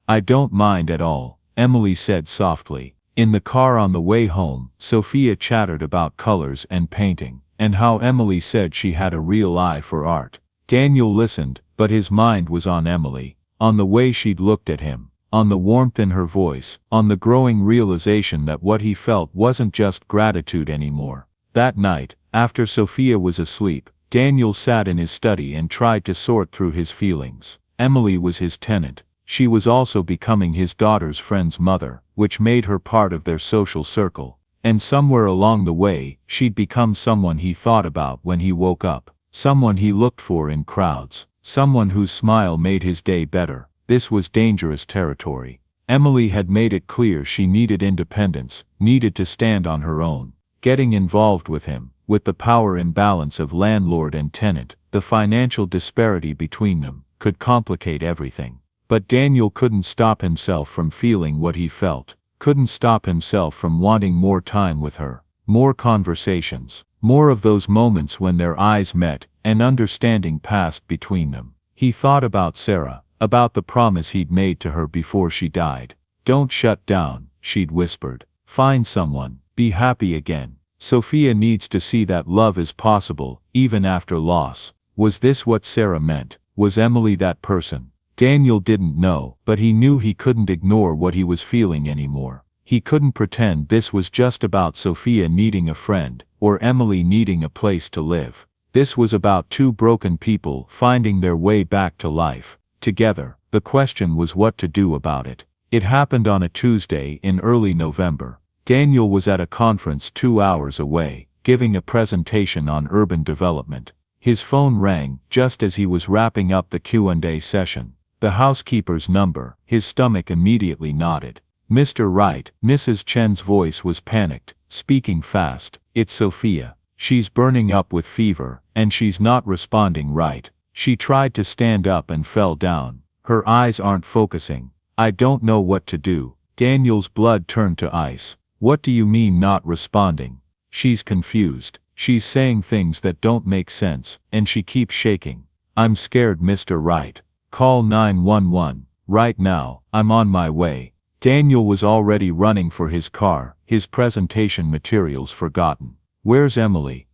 "I don't mind at all," Emily said softly. In the car on the way home, Sophia chattered about colors and painting, and how Emily said she had a real eye for art. Daniel listened, but his mind was on Emily, on the way she'd looked at him, on the warmth in her voice, on the growing realization that what he felt wasn't just gratitude anymore. That night, after Sophia was asleep, Daniel sat in his study and tried to sort through his feelings. Emily was his tenant. She was also becoming his daughter's friend's mother, which made her part of their social circle. And somewhere along the way, she'd become someone he thought about when he woke up, someone he looked for in crowds, someone whose smile made his day better. This was dangerous territory. Emily had made it clear she needed independence, needed to stand on her own. Getting involved with him, with the power imbalance of landlord and tenant, the financial disparity between them, could complicate everything. But Daniel couldn't stop himself from feeling what he felt, couldn't stop himself from wanting more time with her, more conversations, more of those moments when their eyes met, and understanding passed between them. He thought about Sarah, about the promise he'd made to her before she died. "Don't shut down," she'd whispered. "Find someone, be happy again. Sophia needs to see that love is possible, even after loss." Was this what Sarah meant? Was Emily that person? Daniel didn't know, but he knew he couldn't ignore what he was feeling anymore. He couldn't pretend this was just about Sophia needing a friend, or Emily needing a place to live. This was about two broken people finding their way back to life, together. The question was what to do about it. It happened on a Tuesday in early November. Daniel was at a conference 2 hours away, giving a presentation on urban development. His phone rang just as he was wrapping up the Q&A session. The housekeeper's number. His stomach immediately knotted. "Mr. Wright." Mrs. Chen's voice was panicked, speaking fast. "It's Sophia. She's burning up with fever, and she's not responding right. She tried to stand up and fell down. Her eyes aren't focusing. I don't know what to do." Daniel's blood turned to ice. "What do you mean not responding?" "She's confused. She's saying things that don't make sense, and she keeps shaking." "I'm scared, Mr. Wright. Call 911, right now. I'm on my way." Daniel was already running for his car, his presentation materials forgotten. "Where's Emily?"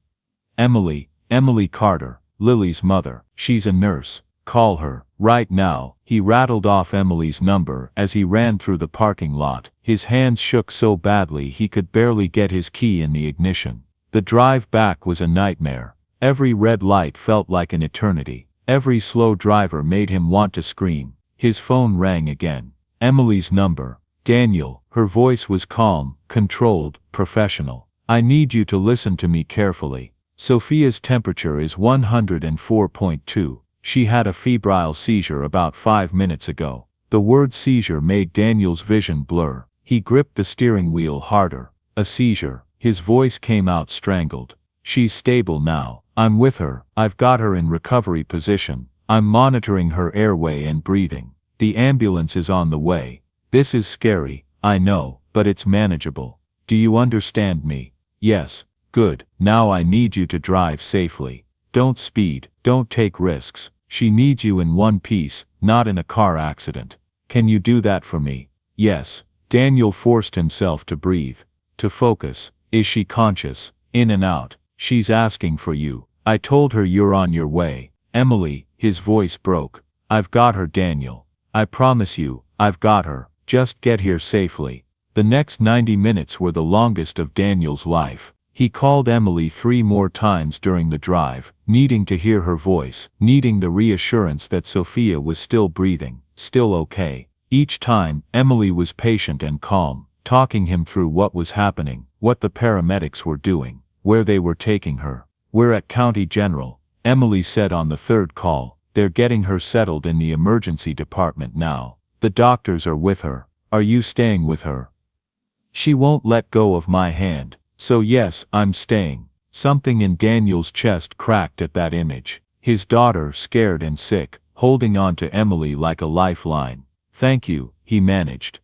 Emily Carter, Lily's mother. "She's a nurse. Call her, right now." He rattled off Emily's number as he ran through the parking lot. His hands shook so badly he could barely get his key in the ignition. The drive back was a nightmare. Every red light felt like an eternity. Every slow driver made him want to scream. His phone rang again. Emily's number. Daniel. Her voice was calm, controlled, professional. I need you to listen to me carefully. Sophia's temperature is 104.2. She had a febrile seizure about 5 minutes ago. The word seizure made Daniel's vision blur. He gripped the steering wheel harder. A seizure. His voice came out strangled. She's stable now. I'm with her. I've got her in recovery position. I'm monitoring her airway and breathing. The ambulance is on the way. This is scary, I know, but it's manageable. Do you understand me? Yes. Good. Now I need you to drive safely. Don't speed. Don't take risks. She needs you in one piece, not in a car accident. Can you do that for me? Yes. Daniel forced himself to breathe. To focus. Is she conscious? In and out. She's asking for you. I told her you're on your way. Emily, his voice broke. I've got her, Daniel. I promise you, I've got her. Just get here safely. The next 90 minutes were the longest of Daniel's life. He called Emily 3 more times during the drive, needing to hear her voice, needing the reassurance that Sophia was still breathing, still okay. Each time, Emily was patient and calm, talking him through what was happening, what the paramedics were doing, where they were taking her. We're at County General, Emily said on the 3rd call. They're getting her settled in the emergency department now. The doctors are with her. Are you staying with her? She won't let go of my hand. So yes, I'm staying. Something in Daniel's chest cracked at that image. His daughter, scared and sick, holding on to Emily like a lifeline. Thank you, he managed.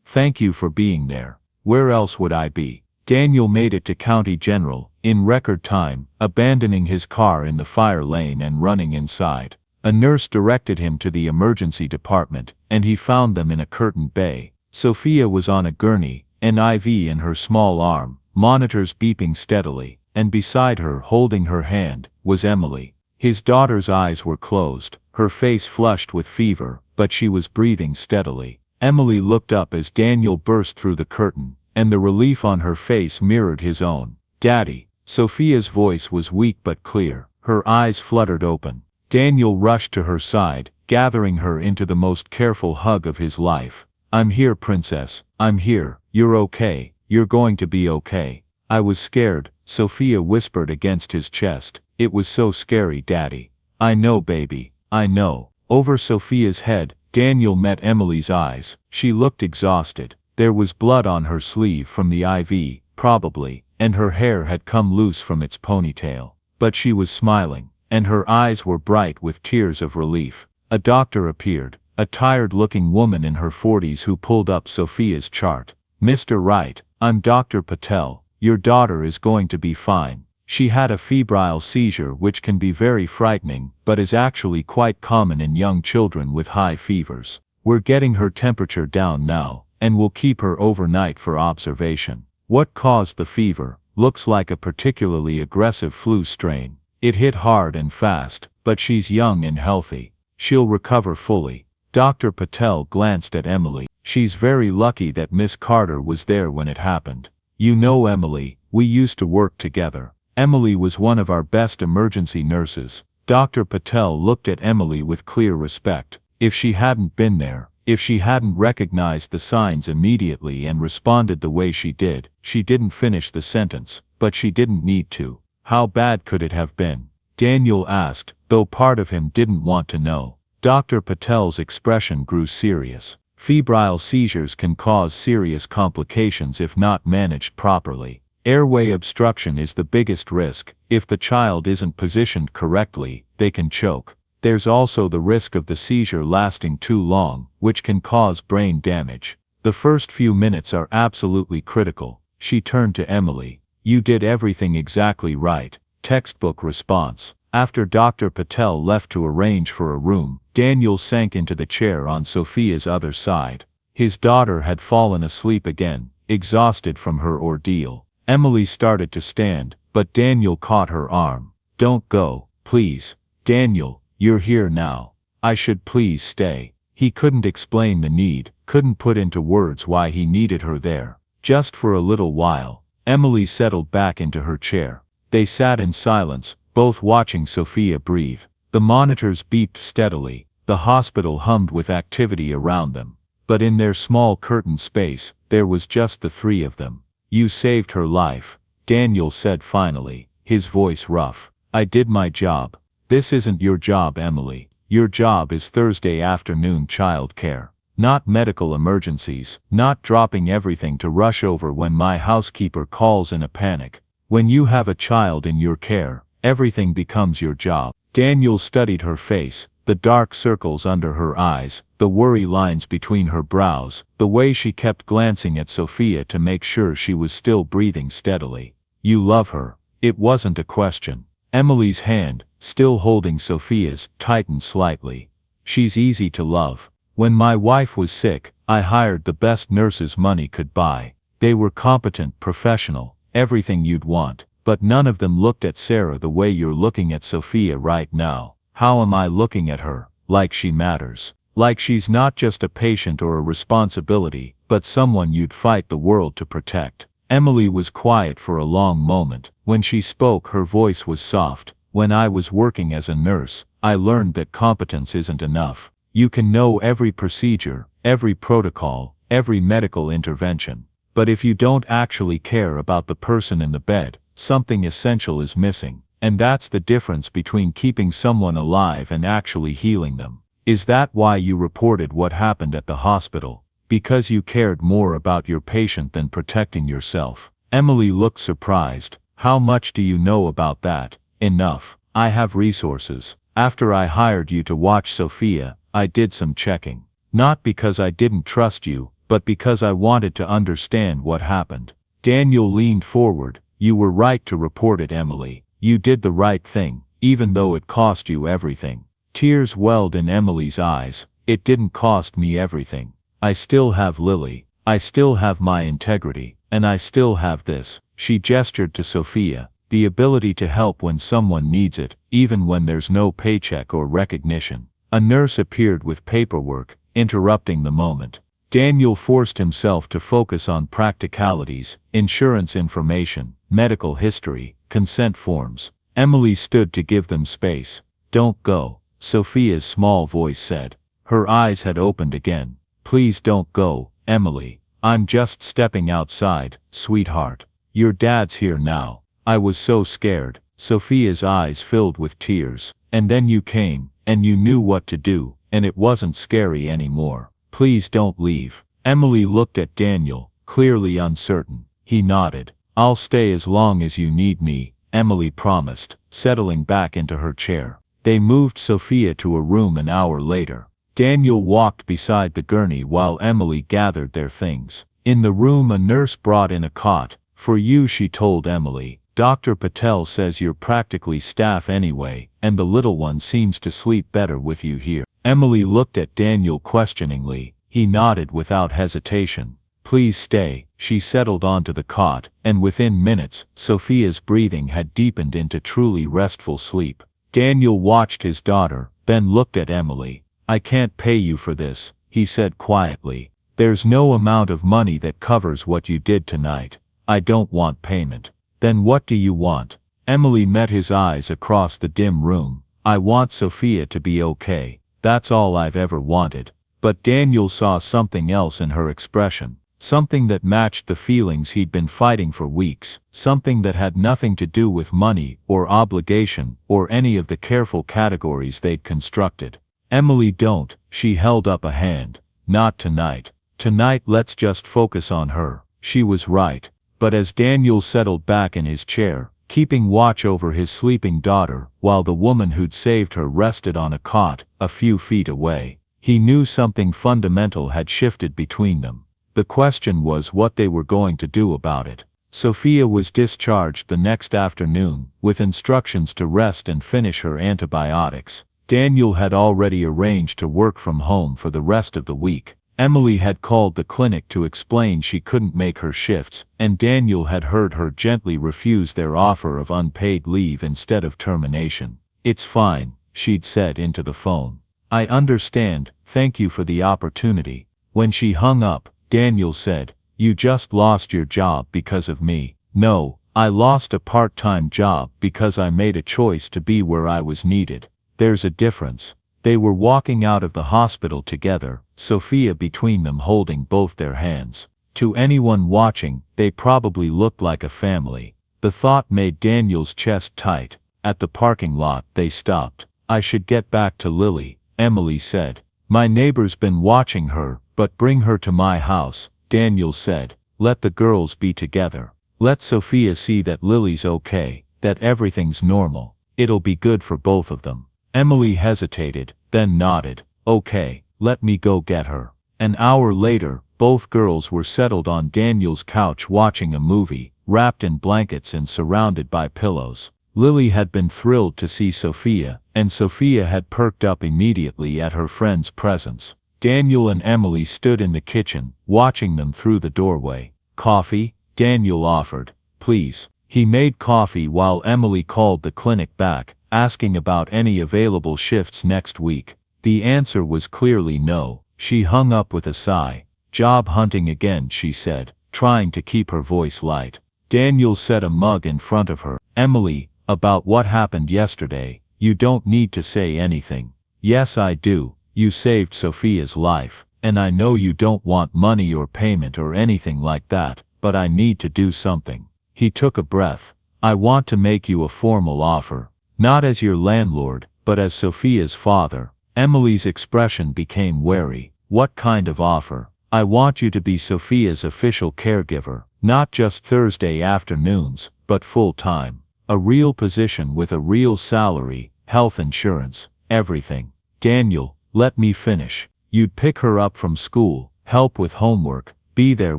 Thank you for being there. Where else would I be? Daniel made it to County General, in record time, abandoning his car in the fire lane and running inside. A nurse directed him to the emergency department, and he found them in a curtained bay. Sophia was on a gurney, an IV in her small arm, monitors beeping steadily, and beside her, holding her hand, was Emily. His daughter's eyes were closed, her face flushed with fever, but she was breathing steadily. Emily looked up as Daniel burst through the curtain, and the relief on her face mirrored his own. Daddy. Sophia's voice was weak but clear, her eyes fluttered open. Daniel rushed to her side, gathering her into the most careful hug of his life. I'm here, princess. I'm here. You're okay. You're going to be okay. I was scared, Sophia whispered against his chest. It was so scary, Daddy. I know, baby. I know. Over Sophia's head, Daniel met Emily's eyes. She looked exhausted. There was blood on her sleeve from the IV, probably, and her hair had come loose from its ponytail. But she was smiling, and her eyes were bright with tears of relief. A doctor appeared, a tired-looking woman in her 40s who pulled up Sophia's chart. Mr. Wright, I'm Dr. Patel. Your daughter is going to be fine. She had a febrile seizure which can be very frightening, but is actually quite common in young children with high fevers. We're getting her temperature down now, and we'll keep her overnight for observation. What caused the fever? Looks like a particularly aggressive flu strain. It hit hard and fast, but she's young and healthy. She'll recover fully. Dr. Patel glanced at Emily. She's very lucky that Miss Carter was there when it happened. You know Emily, we used to work together. Emily was one of our best emergency nurses. Dr. Patel looked at Emily with clear respect. If she hadn't been there, if she hadn't recognized the signs immediately and responded the way she did, she didn't finish the sentence, but she didn't need to. How bad could it have been? Daniel asked, though part of him didn't want to know. Dr. Patel's expression grew serious. Febrile seizures can cause serious complications if not managed properly. Airway obstruction is the biggest risk. If the child isn't positioned correctly, they can choke. There's also the risk of the seizure lasting too long, which can cause brain damage. The first few minutes are absolutely critical. She turned to Emily. You did everything exactly right. Textbook response. After Dr. Patel left to arrange for a room, Daniel sank into the chair on Sophia's other side. His daughter had fallen asleep again, exhausted from her ordeal. Emily started to stand, but Daniel caught her arm. Don't go, please. Daniel, you're here now. I should please stay. He couldn't explain the need, couldn't put into words why he needed her there. Just for a little while. Emily settled back into her chair. They sat in silence, both watching Sophia breathe. The monitors beeped steadily, The hospital hummed with activity around them. But in their small curtained space, there was just the three of them. "You saved her life," Daniel said finally, his voice rough. "I did my job." "This isn't your job, Emily. Your job is Thursday afternoon child care. Not medical emergencies, not dropping everything to rush over when my housekeeper calls in a panic. When you have a child in your care, everything becomes your job." Daniel studied her face, the dark circles under her eyes, the worry lines between her brows, the way she kept glancing at Sophia to make sure she was still breathing steadily. "You love her." It wasn't a question. Emily's hand, still holding Sophia's, tightened slightly. "She's easy to love. When my wife was sick, I hired the best nurses money could buy. They were competent, professional, everything you'd want, but none of them looked at Sarah the way you're looking at Sophia right now. How am I looking at her? Like she matters. Like she's not just a patient or a responsibility, but someone you'd fight the world to protect." Emily was quiet for a long moment. When she spoke, her voice was soft. "When I was working as a nurse, I learned that competence isn't enough. You can know every procedure, every protocol, every medical intervention. But if you don't actually care about the person in the bed, something essential is missing. And that's the difference between keeping someone alive and actually healing them." "Is that why you reported what happened at the hospital? Because you cared more about your patient than protecting yourself?" Emily looked surprised. "How much do you know about that?" "Enough. I have resources. After I hired you to watch Sophia, I did some checking. Not because I didn't trust you, but because I wanted to understand what happened." Daniel leaned forward. "You were right to report it, Emily. You did the right thing, even though it cost you everything." Tears welled in Emily's eyes. "It didn't cost me everything. I still have Lily. I still have my integrity. And I still have this." She gestured to Sophia. "The ability to help when someone needs it, even when there's no paycheck or recognition." A nurse appeared with paperwork, interrupting the moment. Daniel forced himself to focus on practicalities, insurance information, medical history, consent forms. Emily stood to give them space. "Don't go," Sophia's small voice said. Her eyes had opened again. "Please don't go, Emily. I'm just stepping outside, sweetheart. Your dad's here now." "I was so scared." Sophia's eyes filled with tears. "And then you came, and you knew what to do, and it wasn't scary anymore. Please don't leave." Emily looked at Daniel, clearly uncertain. He nodded. "I'll stay as long as you need me," Emily promised, settling back into her chair. They moved Sophia to a room an hour later. Daniel walked beside the gurney while Emily gathered their things. In the room, a nurse brought in a cot. "For you," she told Emily. "Dr. Patel says you're practically staff anyway, and the little one seems to sleep better with you here." Emily looked at Daniel questioningly. He nodded without hesitation. "Please stay." She settled onto the cot, and within minutes, Sophia's breathing had deepened into truly restful sleep. Daniel watched his daughter, then looked at Emily. "I can't pay you for this," he said quietly. "There's no amount of money that covers what you did tonight. I don't want payment." "Then what do you want?" Emily met his eyes across the dim room. "I want Sophia to be okay. That's all I've ever wanted." But Daniel saw something else in her expression. Something that matched the feelings he'd been fighting for weeks. Something that had nothing to do with money, or obligation, or any of the careful categories they'd constructed. "Emily, don't." She held up a hand. "Not tonight. Tonight let's just focus on her." She was right. But as Daniel settled back in his chair, keeping watch over his sleeping daughter, while the woman who'd saved her rested on a cot, a few feet away, he knew something fundamental had shifted between them. The question was what they were going to do about it. Sophia was discharged the next afternoon, with instructions to rest and finish her antibiotics. Daniel had already arranged to work from home for the rest of the week. Emily had called the clinic to explain she couldn't make her shifts, and Daniel had heard her gently refuse their offer of unpaid leave instead of termination. "It's fine," she'd said into the phone. "I understand, thank you for the opportunity." When she hung up, Daniel said, "You just lost your job because of me." "No, I lost a part-time job because I made a choice to be where I was needed. There's a difference." They were walking out of the hospital together, Sophia between them holding both their hands. To anyone watching, they probably looked like a family. The thought made Daniel's chest tight. At the parking lot, they stopped. "I should get back to Lily," Emily said. "My neighbor's been watching her, but bring her to my house," Daniel said. "Let the girls be together. Let Sophia see that Lily's okay, that everything's normal. It'll be good for both of them." Emily hesitated, then nodded. "Okay, let me go get her." An hour later, both girls were settled on Daniel's couch watching a movie, wrapped in blankets and surrounded by pillows. Lily had been thrilled to see Sophia, and Sophia had perked up immediately at her friend's presence. Daniel and Emily stood in the kitchen, watching them through the doorway. "Coffee?" Daniel offered. "Please." He made coffee while Emily called the clinic back, asking about any available shifts next week. The answer was clearly no. She hung up with a sigh. "Job hunting again," she said, trying to keep her voice light. Daniel set a mug in front of her. "Emily, about what happened yesterday, you don't need to say anything." "Yes, I do. You saved Sophia's life, and I know you don't want money or payment or anything like that, but I need to do something." He took a breath. "I want to make you a formal offer. Not as your landlord, but as Sophia's father." Emily's expression became wary. "What kind of offer?" "I want you to be Sophia's official caregiver, not just Thursday afternoons, but full-time. A real position with a real salary, health insurance, everything." "Daniel, let me finish. You'd pick her up from school, help with homework, be there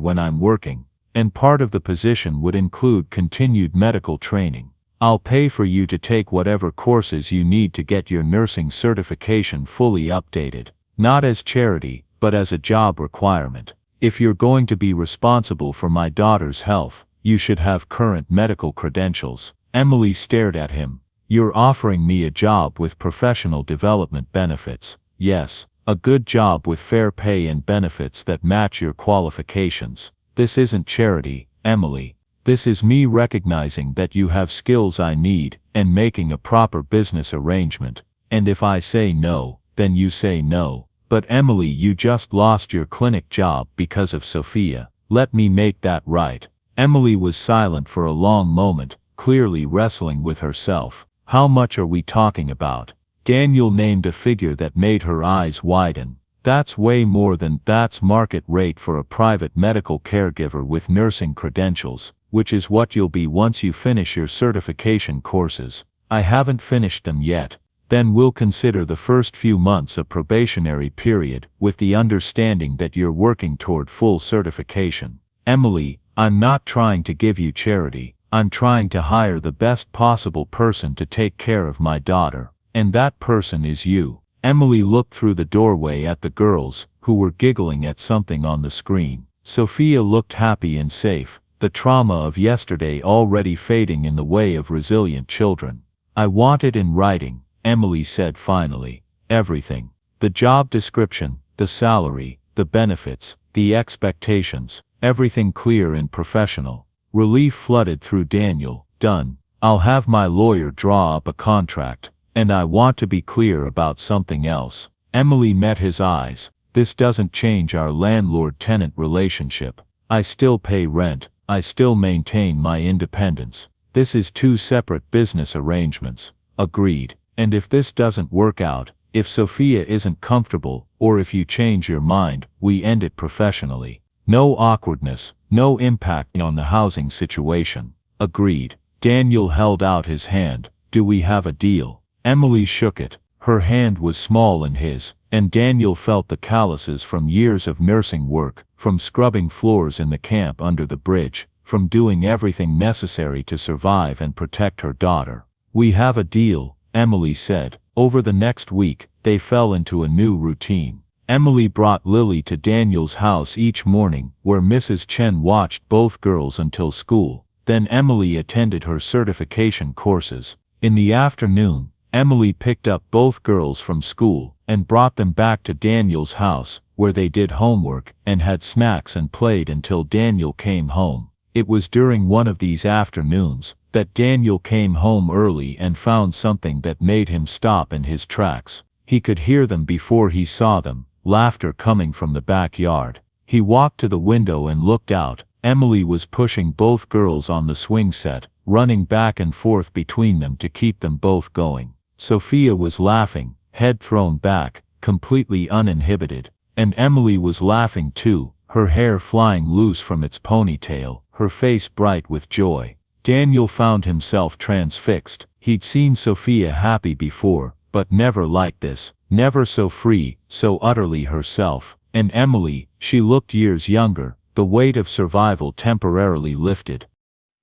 when I'm working. And part of the position would include continued medical training. I'll pay for you to take whatever courses you need to get your nursing certification fully updated. Not as charity, but as a job requirement. If you're going to be responsible for my daughter's health, you should have current medical credentials." Emily stared at him. "You're offering me a job with professional development benefits." "Yes, a good job with fair pay and benefits that match your qualifications. This isn't charity, Emily. This is me recognizing that you have skills I need, and making a proper business arrangement. And if I say no, then you say no." "But Emily, you just lost your clinic job because of Sophia. Let me make that right." Emily was silent for a long moment, clearly wrestling with herself. "How much are we talking about?" Daniel named a figure that made her eyes widen. "That's way more than that's market rate for a private medical caregiver with nursing credentials, which is what you'll be once you finish your certification courses." "I haven't finished them yet." "Then we'll consider the first few months a probationary period, with the understanding that you're working toward full certification." "Emily, I'm not trying to give you charity. I'm trying to hire the best possible person to take care of my daughter. And that person is you." Emily looked through the doorway at the girls, who were giggling at something on the screen. Sophia looked happy and safe, the trauma of yesterday already fading in the way of resilient children. "I want it in writing," Emily said finally. "Everything. The job description, the salary, the benefits, the expectations, everything clear and professional." Relief flooded through Daniel. "Done. I'll have my lawyer draw up a contract. And I want to be clear about something else." Emily met his eyes. "This doesn't change our landlord-tenant relationship. I still pay rent, I still maintain my independence. This is two separate business arrangements." "Agreed. And if this doesn't work out, if Sophia isn't comfortable, or if you change your mind, we end it professionally. No awkwardness, no impact on the housing situation." "Agreed." Daniel held out his hand. "Do we have a deal?" Emily shook it. Her hand was small in his, and Daniel felt the calluses from years of nursing work, from scrubbing floors in the camp under the bridge, from doing everything necessary to survive and protect her daughter. "We have a deal," Emily said. Over the next week, they fell into a new routine. Emily brought Lily to Daniel's house each morning, where Mrs. Chen watched both girls until school. Then Emily attended her certification courses. In the afternoon, Emily picked up both girls from school, and brought them back to Daniel's house, where they did homework, and had snacks and played until Daniel came home. It was during one of these afternoons, that Daniel came home early and found something that made him stop in his tracks. He could hear them before he saw them, laughter coming from the backyard. He walked to the window and looked out. Emily was pushing both girls on the swing set, running back and forth between them to keep them both going. Sophia was laughing, head thrown back, completely uninhibited. And Emily was laughing too, her hair flying loose from its ponytail, her face bright with joy. Daniel found himself transfixed. He'd seen Sophia happy before, but never like this, never so free, so utterly herself. And Emily, she looked years younger, the weight of survival temporarily lifted.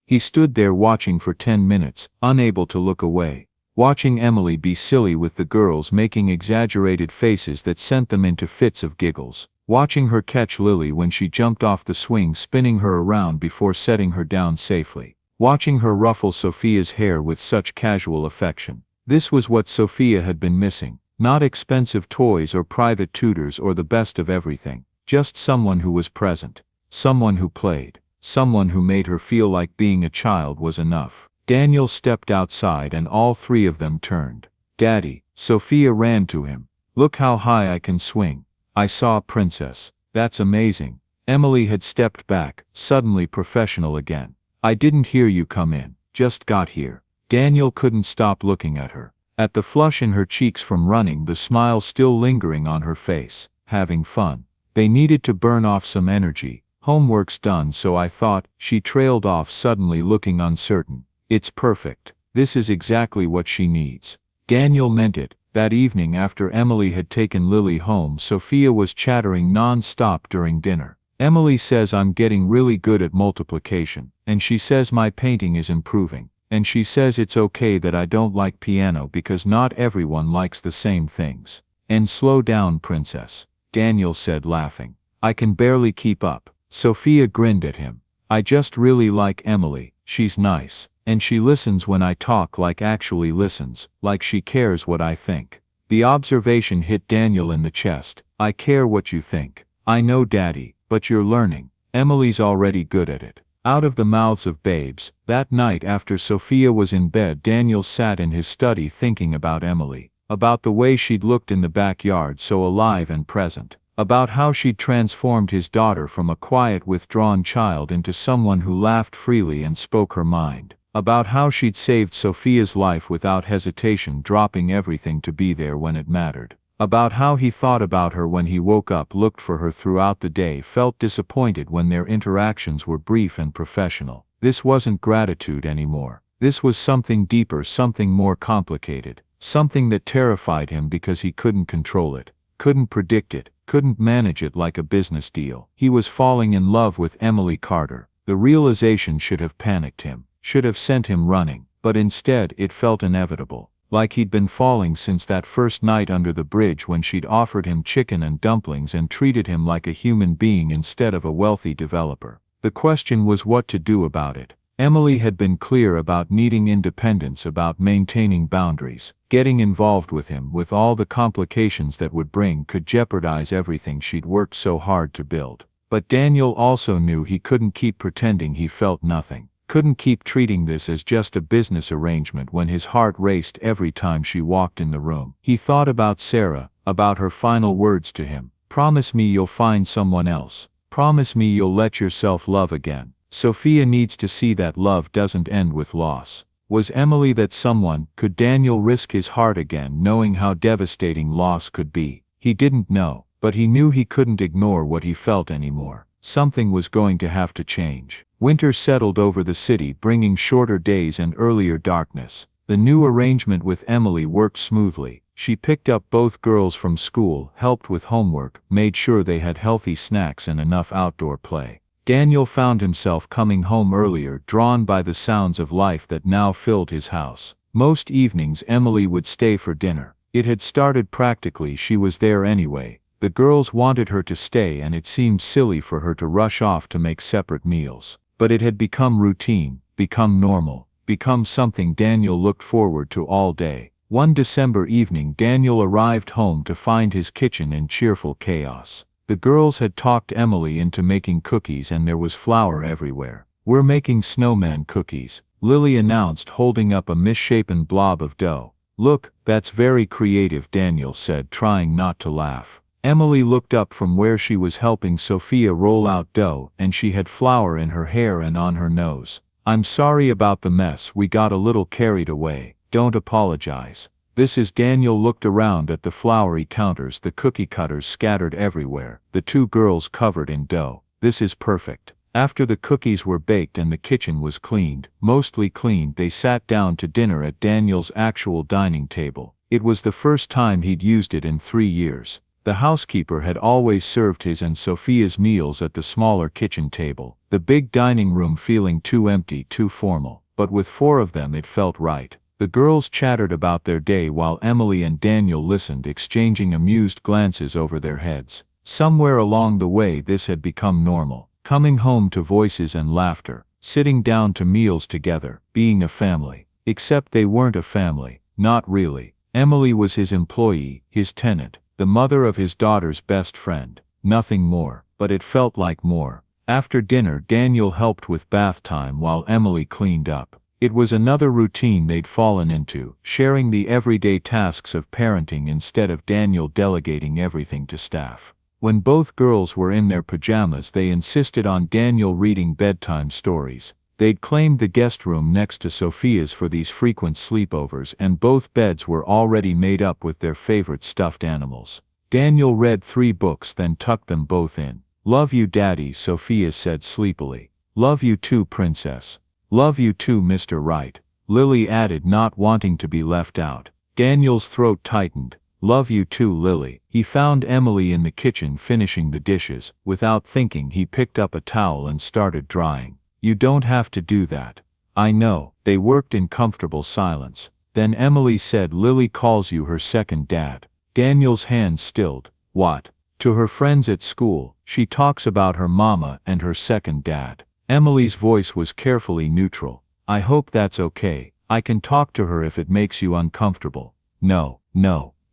He stood there watching for 10 minutes, unable to look away. Watching Emily be silly with the girls making exaggerated faces that sent them into fits of giggles. Watching her catch Lily when she jumped off the swing, spinning her around before setting her down safely. Watching her ruffle Sophia's hair with such casual affection. This was what Sophia had been missing. Not expensive toys or private tutors or the best of everything. Just someone who was present. Someone who played. Someone who made her feel like being a child was enough. Daniel stepped outside and all three of them turned. "Daddy," Sophia ran to him. "Look how high I can swing. I saw a princess. That's amazing." Emily had stepped back, suddenly professional again. "I didn't hear you come in, just got here." Daniel couldn't stop looking at her. At the flush in her cheeks from running, the smile still lingering on her face. Having fun. They needed to burn off some energy. "Homework's done, so I thought," she trailed off, suddenly looking uncertain. "It's perfect. This is exactly what she needs." Daniel meant it. That evening after Emily had taken Lily home, Sophia was chattering non-stop during dinner. "Emily says I'm getting really good at multiplication, and she says my painting is improving, and she says it's okay that I don't like piano because not everyone likes the same things." "And slow down, princess," Daniel said, laughing. "I can barely keep up." Sophia grinned at him. "I just really like Emily. She's nice. And she listens when I talk, like actually listens, like she cares what I think." The observation hit Daniel in the chest. "I care what you think. I know, Daddy, but you're learning. Emily's already good at it." Out of the mouths of babes. That night after Sophia was in bed, Daniel sat in his study thinking about Emily. About the way she'd looked in the backyard, so alive and present. About how she'd transformed his daughter from a quiet, withdrawn child into someone who laughed freely and spoke her mind. About how she'd saved Sophia's life without hesitation, dropping everything to be there when it mattered. About how he thought about her when he woke up, looked for her throughout the day, felt disappointed when their interactions were brief and professional. This wasn't gratitude anymore. This was something deeper, something more complicated. Something that terrified him because he couldn't control it, couldn't predict it, couldn't manage it like a business deal. He was falling in love with Emily Carter. The realization should have panicked him, should have sent him running, but instead it felt inevitable. Like he'd been falling since that first night under the bridge when she'd offered him chicken and dumplings and treated him like a human being instead of a wealthy developer. The question was what to do about it. Emily had been clear about needing independence, about maintaining boundaries. Getting involved with him, with all the complications that would bring, could jeopardize everything she'd worked so hard to build. But Daniel also knew he couldn't keep pretending he felt nothing. Couldn't keep treating this as just a business arrangement when his heart raced every time she walked in the room. He thought about Sarah, about her final words to him. "Promise me you'll find someone else. Promise me you'll let yourself love again. Sophia needs to see that love doesn't end with loss." Was Emily that someone? Could Daniel risk his heart again, knowing how devastating loss could be? He didn't know, but he knew he couldn't ignore what he felt anymore. Something was going to have to change. Winter settled over the city, bringing shorter days and earlier darkness. The new arrangement with Emily worked smoothly. She picked up both girls from school, helped with homework, made sure they had healthy snacks and enough outdoor play. Daniel found himself coming home earlier, drawn by the sounds of life that now filled his house. Most evenings Emily would stay for dinner. It had started practically, she was there anyway. The girls wanted her to stay and it seemed silly for her to rush off to make separate meals. But it had become routine, become normal, become something Daniel looked forward to all day. One December evening Daniel arrived home to find his kitchen in cheerful chaos. The girls had talked Emily into making cookies and there was flour everywhere. "We're making snowman cookies," Lily announced, holding up a misshapen blob of dough. Look, that's very creative, Daniel said, trying not to laugh. Emily looked up from where she was helping Sophia roll out dough, and she had flour in her hair and on her nose. I'm sorry about the mess, we got a little carried away. Don't apologize. This is Daniel looked around at the floury counters, the cookie cutters scattered everywhere, the two girls covered in dough. This is perfect. After the cookies were baked and the kitchen was cleaned, mostly cleaned, they sat down to dinner at Daniel's actual dining table. It was the first time he'd used it in 3 years. The housekeeper had always served his and Sophia's meals at the smaller kitchen table, the big dining room feeling too empty, too formal. But with 4 of them it felt right. The girls chattered about their day while Emily and Daniel listened, exchanging amused glances over their heads. Somewhere along the way this had become normal. Coming home to voices and laughter, sitting down to meals together, being a family. Except they weren't a family, not really. Emily was his employee, his tenant, the mother of his daughter's best friend. Nothing more, but it felt like more. After dinner, Daniel helped with bath time while Emily cleaned up. It was another routine they'd fallen into, sharing the everyday tasks of parenting instead of Daniel delegating everything to staff. When both girls were in their pajamas, they insisted on Daniel reading bedtime stories. They'd claimed the guest room next to Sophia's for these frequent sleepovers, and both beds were already made up with their favorite stuffed animals. Daniel read 3 books, then tucked them both in. Love you, Daddy, Sophia said sleepily. Love you too, Princess. Love you too, Mr. Right, Lily added, not wanting to be left out. Daniel's throat tightened. Love you too, Lily. He found Emily in the kitchen finishing the dishes. Without thinking, he picked up a towel and started drying. You don't have to do that. I know. They worked in comfortable silence. Then Emily said, Lily calls you her second dad. Daniel's hands stilled. What? To her friends at school, she talks about her mama and her second dad. Emily's voice was carefully neutral. I hope that's okay. I can talk to her if it makes you uncomfortable. No.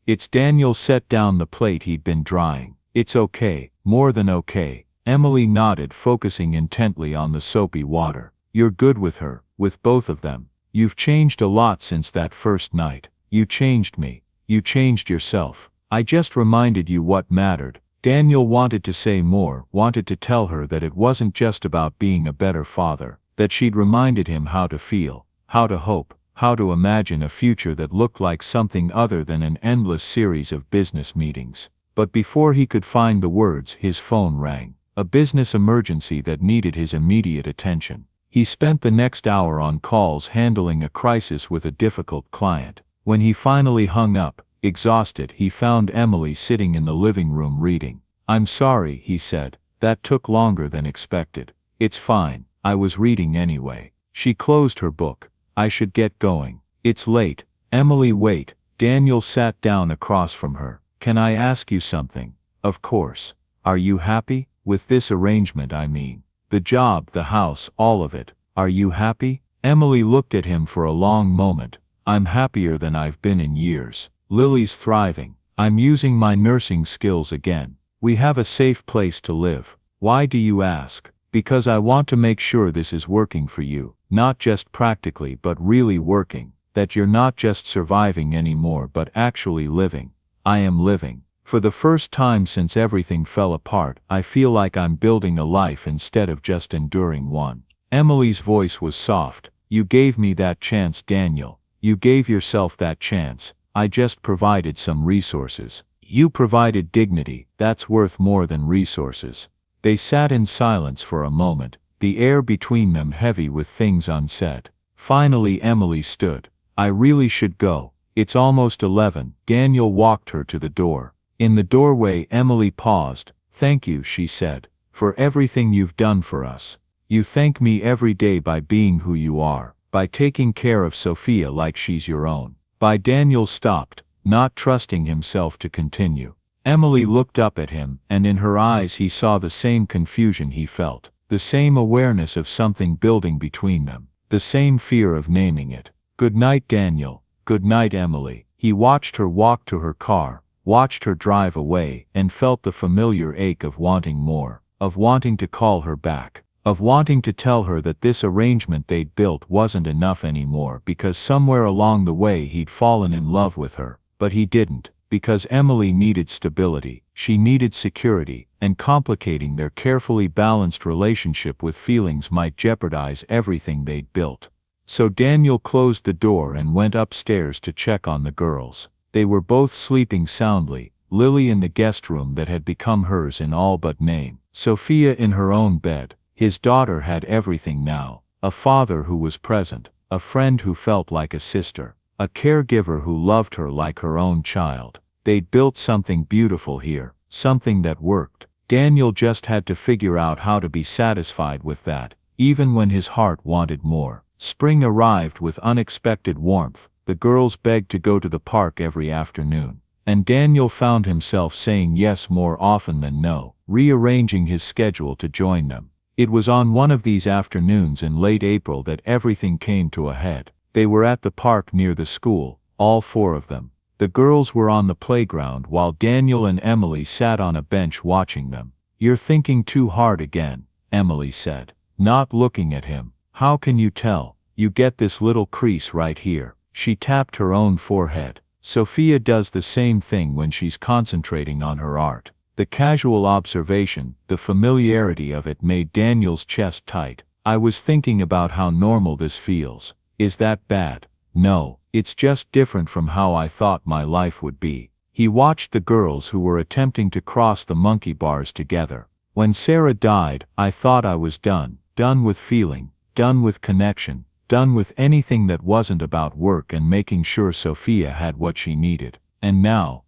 It's Daniel set down the plate he'd been drying. It's okay, more than okay. Emily nodded, focusing intently on the soapy water. You're good with her, with both of them. You've changed a lot since that first night. You changed me. You changed yourself. I just reminded you what mattered. Daniel wanted to say more, wanted to tell her that it wasn't just about being a better father, that she'd reminded him how to feel, how to hope, how to imagine a future that looked like something other than an endless series of business meetings. But before he could find the words, his phone rang. A business emergency that needed his immediate attention. He spent the next hour on calls handling a crisis with a difficult client. When he finally hung up, exhausted, he found Emily sitting in the living room reading. I'm sorry, he said. That took longer than expected. It's fine, I was reading anyway. She closed her book. I should get going. It's late. Emily, wait. Daniel sat down across from her. Can I ask you something? Of course. Are you happy? With this arrangement, I mean. The job, the house, all of it. Are you happy? Emily looked at him for a long moment. I'm happier than I've been in years. Lily's thriving. I'm using my nursing skills again. We have a safe place to live. Why do you ask? Because I want to make sure this is working for you. Not just practically but really working. That you're not just surviving anymore but actually living. I am living. For the first time since everything fell apart, I feel like I'm building a life instead of just enduring one. Emily's voice was soft. You gave me that chance, Daniel. You gave yourself that chance. I just provided some resources. You provided dignity. That's worth more than resources. They sat in silence for a moment, the air between them heavy with things unsaid. Finally Emily stood. I really should go. It's almost 11. Daniel walked her to the door. In the doorway Emily paused. Thank you, she said, for everything you've done for us. You thank me every day by being who you are, by taking care of Sophia like she's your own. Daniel stopped, not trusting himself to continue. Emily looked up at him, and in her eyes he saw the same confusion he felt, the same awareness of something building between them, the same fear of naming it. Good night, Daniel. Good night, Emily. He watched her walk to her car, watched her drive away, and felt the familiar ache of wanting more, of wanting to call her back, of wanting to tell her that this arrangement they'd built wasn't enough anymore because somewhere along the way he'd fallen in love with her, but he didn't, because Emily needed stability, she needed security, and complicating their carefully balanced relationship with feelings might jeopardize everything they'd built. So Daniel closed the door and went upstairs to check on the girls. They were both sleeping soundly, Lily in the guest room that had become hers in all but name, Sophia in her own bed. His daughter had everything now: a father who was present, a friend who felt like a sister, a caregiver who loved her like her own child. They'd built something beautiful here, something that worked. Daniel just had to figure out how to be satisfied with that, even when his heart wanted more. Spring arrived with unexpected warmth. The girls begged to go to the park every afternoon, and Daniel found himself saying yes more often than no, rearranging his schedule to join them. It was on one of these afternoons in late April that everything came to a head. They were at the park near the school, all four of them. The girls were on the playground while Daniel and Emily sat on a bench watching them. "You're thinking too hard again," Emily said, not looking at him. "How can you tell? You get this little crease right here." She tapped her own forehead. Sophia does the same thing when she's concentrating on her art. The casual observation, the familiarity of it made Daniel's chest tight. "I was thinking about how normal this feels. Is that bad?" "No, it's just different from how I thought my life would be." He watched the girls who were attempting to cross the monkey bars together. "When Sarah died, I thought I was done with feeling, done with connection, done with anything that wasn't about work and making sure Sophia had what she needed. And now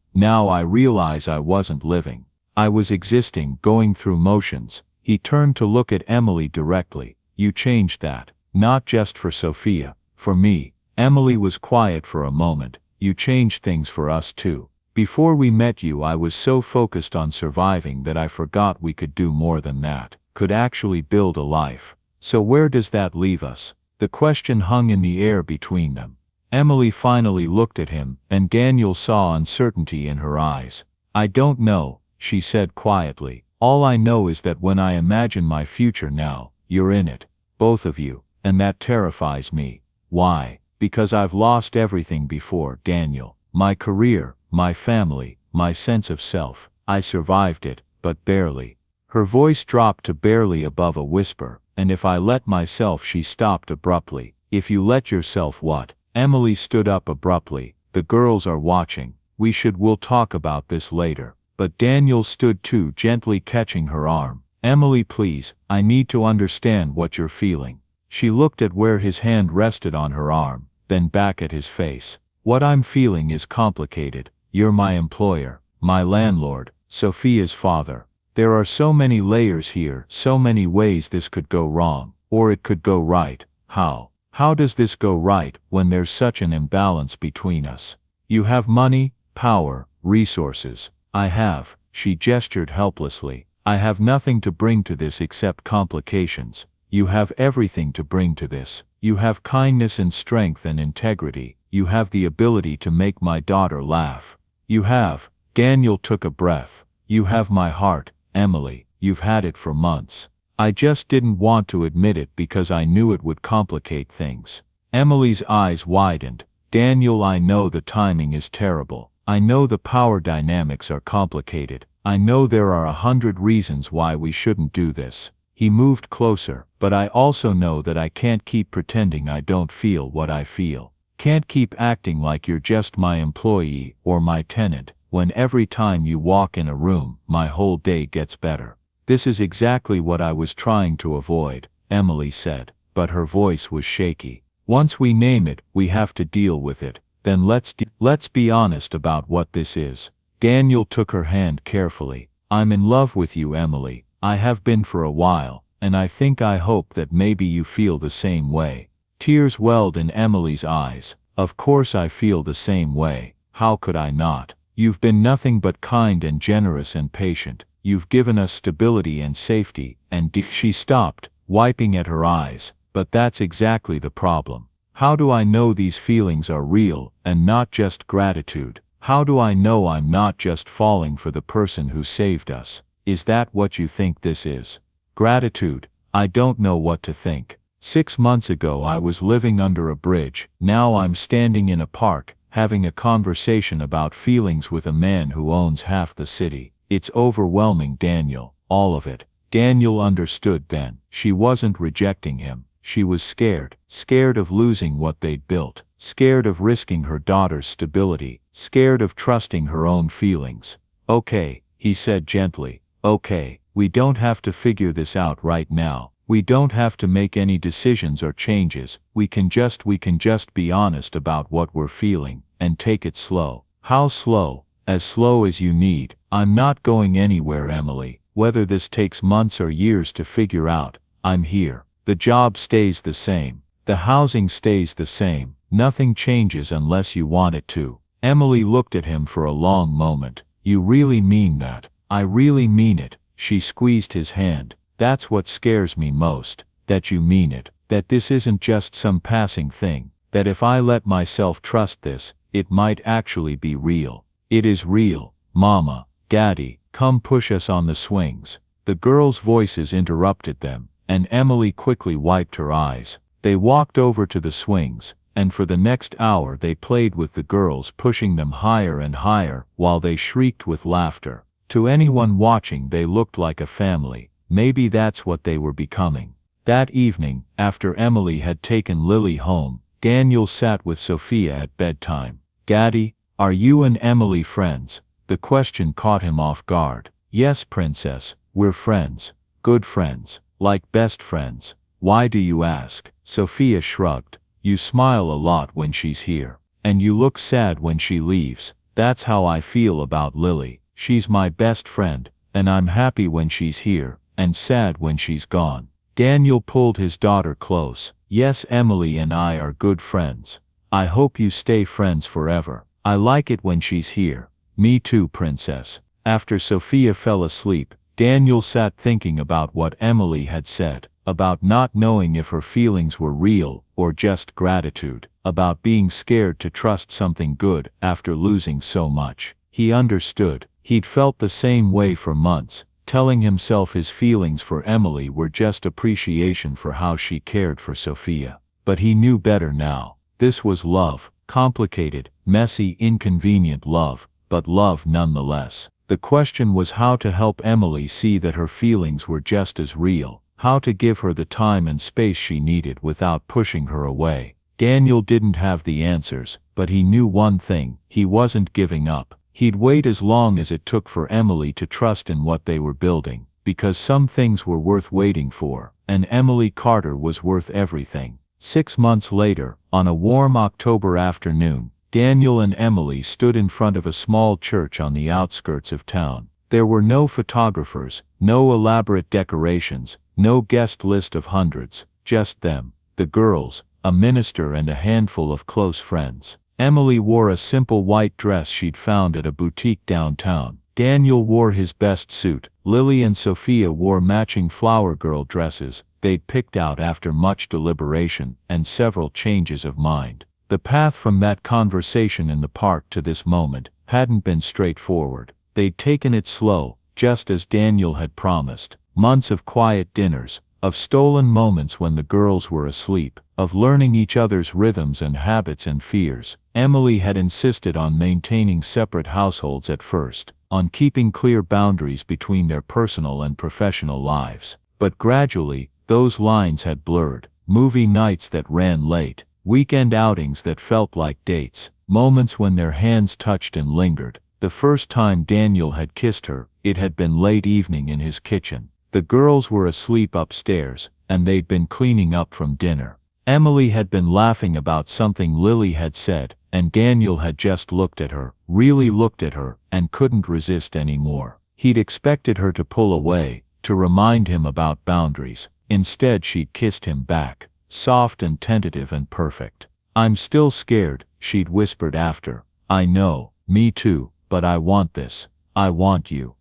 I realize I wasn't living. I was existing, going through motions." He turned to look at Emily directly. "You changed that. Not just for Sophia, for me." Emily was quiet for a moment. "You changed things for us too. Before we met you, I was so focused on surviving that I forgot we could do more than that, could actually build a life. So where does that leave us?" The question hung in the air between them. Emily finally looked at him, and Daniel saw uncertainty in her eyes. "I don't know," she said quietly. "All I know is that when I imagine my future now, you're in it, both of you, and that terrifies me." "Why?" "Because I've lost everything before, Daniel. My career, my family, my sense of self. I survived it, but barely." Her voice dropped to barely above a whisper. "And if I let myself..." She stopped abruptly. "If you let yourself what?" Emily stood up abruptly. "The girls are watching. We'll talk about this later." But Daniel stood too, gently catching her arm. "Emily, please, I need to understand what you're feeling." She looked at where his hand rested on her arm, then back at his face. "What I'm feeling is complicated. You're my employer, my landlord, Sophia's father. There are so many layers here, so many ways this could go wrong, or it could go right. How does this go right when there's such an imbalance between us? You have money, power, resources. I have," she gestured helplessly. "I have nothing to bring to this except complications. You have everything to bring to this. You have kindness and strength and integrity. You have the ability to make my daughter laugh. You have..." Daniel took a breath. "You have my heart, Emily. You've had it for months. I just didn't want to admit it because I knew it would complicate things." Emily's eyes widened. "Daniel, I know the timing is terrible. I know the power dynamics are complicated. I know there are 100 reasons why we shouldn't do this." He moved closer. "But I also know that I can't keep pretending I don't feel what I feel. Can't keep acting like you're just my employee or my tenant, when every time you walk in a room, my whole day gets better." "This is exactly what I was trying to avoid," Emily said, but her voice was shaky. "Once we name it, we have to deal with it. Then let's be honest about what this is." Daniel took her hand carefully. "I'm in love with you, Emily. I have been for a while, and I hope that maybe you feel the same way." Tears welled in Emily's eyes. "Of course I feel the same way. How could I not? You've been nothing but kind and generous and patient. You've given us stability and safety, and..." She stopped, wiping at her eyes. "But that's exactly the problem. How do I know these feelings are real, and not just gratitude? How do I know I'm not just falling for the person who saved us? Is that what you think this is? Gratitude?" I don't know what to think. 6 months ago I was living under a bridge, now I'm standing in a park, having a conversation about feelings with a man who owns half the city. It's overwhelming, Daniel, all of it. Daniel understood then. She wasn't rejecting him. She was scared. Scared of losing what they'd built. Scared of risking her daughter's stability. Scared of trusting her own feelings. Okay, he said gently. Okay, we don't have to figure this out right now. We don't have to make any decisions or changes. We can just be honest about what we're feeling, and take it slow. How slow? As slow as you need. I'm not going anywhere, Emily. Whether this takes months or years to figure out, I'm here. The job stays the same. The housing stays the same. Nothing changes unless you want it to. Emily looked at him for a long moment. You really mean that? I really mean it. She squeezed his hand. That's what scares me most. That you mean it. That this isn't just some passing thing. That if I let myself trust this, it might actually be real. It is real. Mama, Daddy, come push us on the swings. The girls' voices interrupted them, and Emily quickly wiped her eyes. They walked over to the swings, and for the next hour they played with the girls, pushing them higher and higher, while they shrieked with laughter. To anyone watching they looked like a family. Maybe that's what they were becoming. That evening, after Emily had taken Lily home, Daniel sat with Sophia at bedtime. Daddy, are you and Emily friends? The question caught him off guard. Yes, princess, we're friends. Good friends. Like best friends. Why do you ask? Sophia shrugged. You smile a lot when she's here. And you look sad when she leaves. That's how I feel about Lily. She's my best friend, and I'm happy when she's here, and sad when she's gone. Daniel pulled his daughter close. Yes, Emily and I are good friends. I hope you stay friends forever. I like it when she's here. Me too, princess. After Sophia fell asleep, Daniel sat thinking about what Emily had said, about not knowing if her feelings were real or just gratitude, about being scared to trust something good after losing so much. He understood. He'd felt the same way for months, telling himself his feelings for Emily were just appreciation for how she cared for Sophia. But he knew better now. This was love, complicated, messy, inconvenient love, but love nonetheless. The question was how to help Emily see that her feelings were just as real, how to give her the time and space she needed without pushing her away. Daniel didn't have the answers, but he knew one thing: he wasn't giving up. He'd wait as long as it took for Emily to trust in what they were building, because some things were worth waiting for, and Emily Carter was worth everything. 6 months later, on a warm October afternoon, Daniel and Emily stood in front of a small church on the outskirts of town. There were no photographers, no elaborate decorations, no guest list of hundreds, just them, the girls, a minister and a handful of close friends. Emily wore a simple white dress she'd found at a boutique downtown. Daniel wore his best suit. Lily and Sophia wore matching flower girl dresses they'd picked out after much deliberation and several changes of mind. The path from that conversation in the park to this moment hadn't been straightforward. They'd taken it slow, just as Daniel had promised. Months of quiet dinners, of stolen moments when the girls were asleep, of learning each other's rhythms and habits and fears. Emily had insisted on maintaining separate households at first, on keeping clear boundaries between their personal and professional lives. But gradually, those lines had blurred. Movie nights that ran late, weekend outings that felt like dates, moments when their hands touched and lingered. The first time Daniel had kissed her, it had been late evening in his kitchen. The girls were asleep upstairs, and they'd been cleaning up from dinner. Emily had been laughing about something Lily had said, and Daniel had just looked at her, really looked at her, and couldn't resist anymore. He'd expected her to pull away, to remind him about boundaries. Instead she'd kissed him back, soft and tentative and perfect. I'm still scared, she'd whispered after. I know, me too, but I want this. I want you.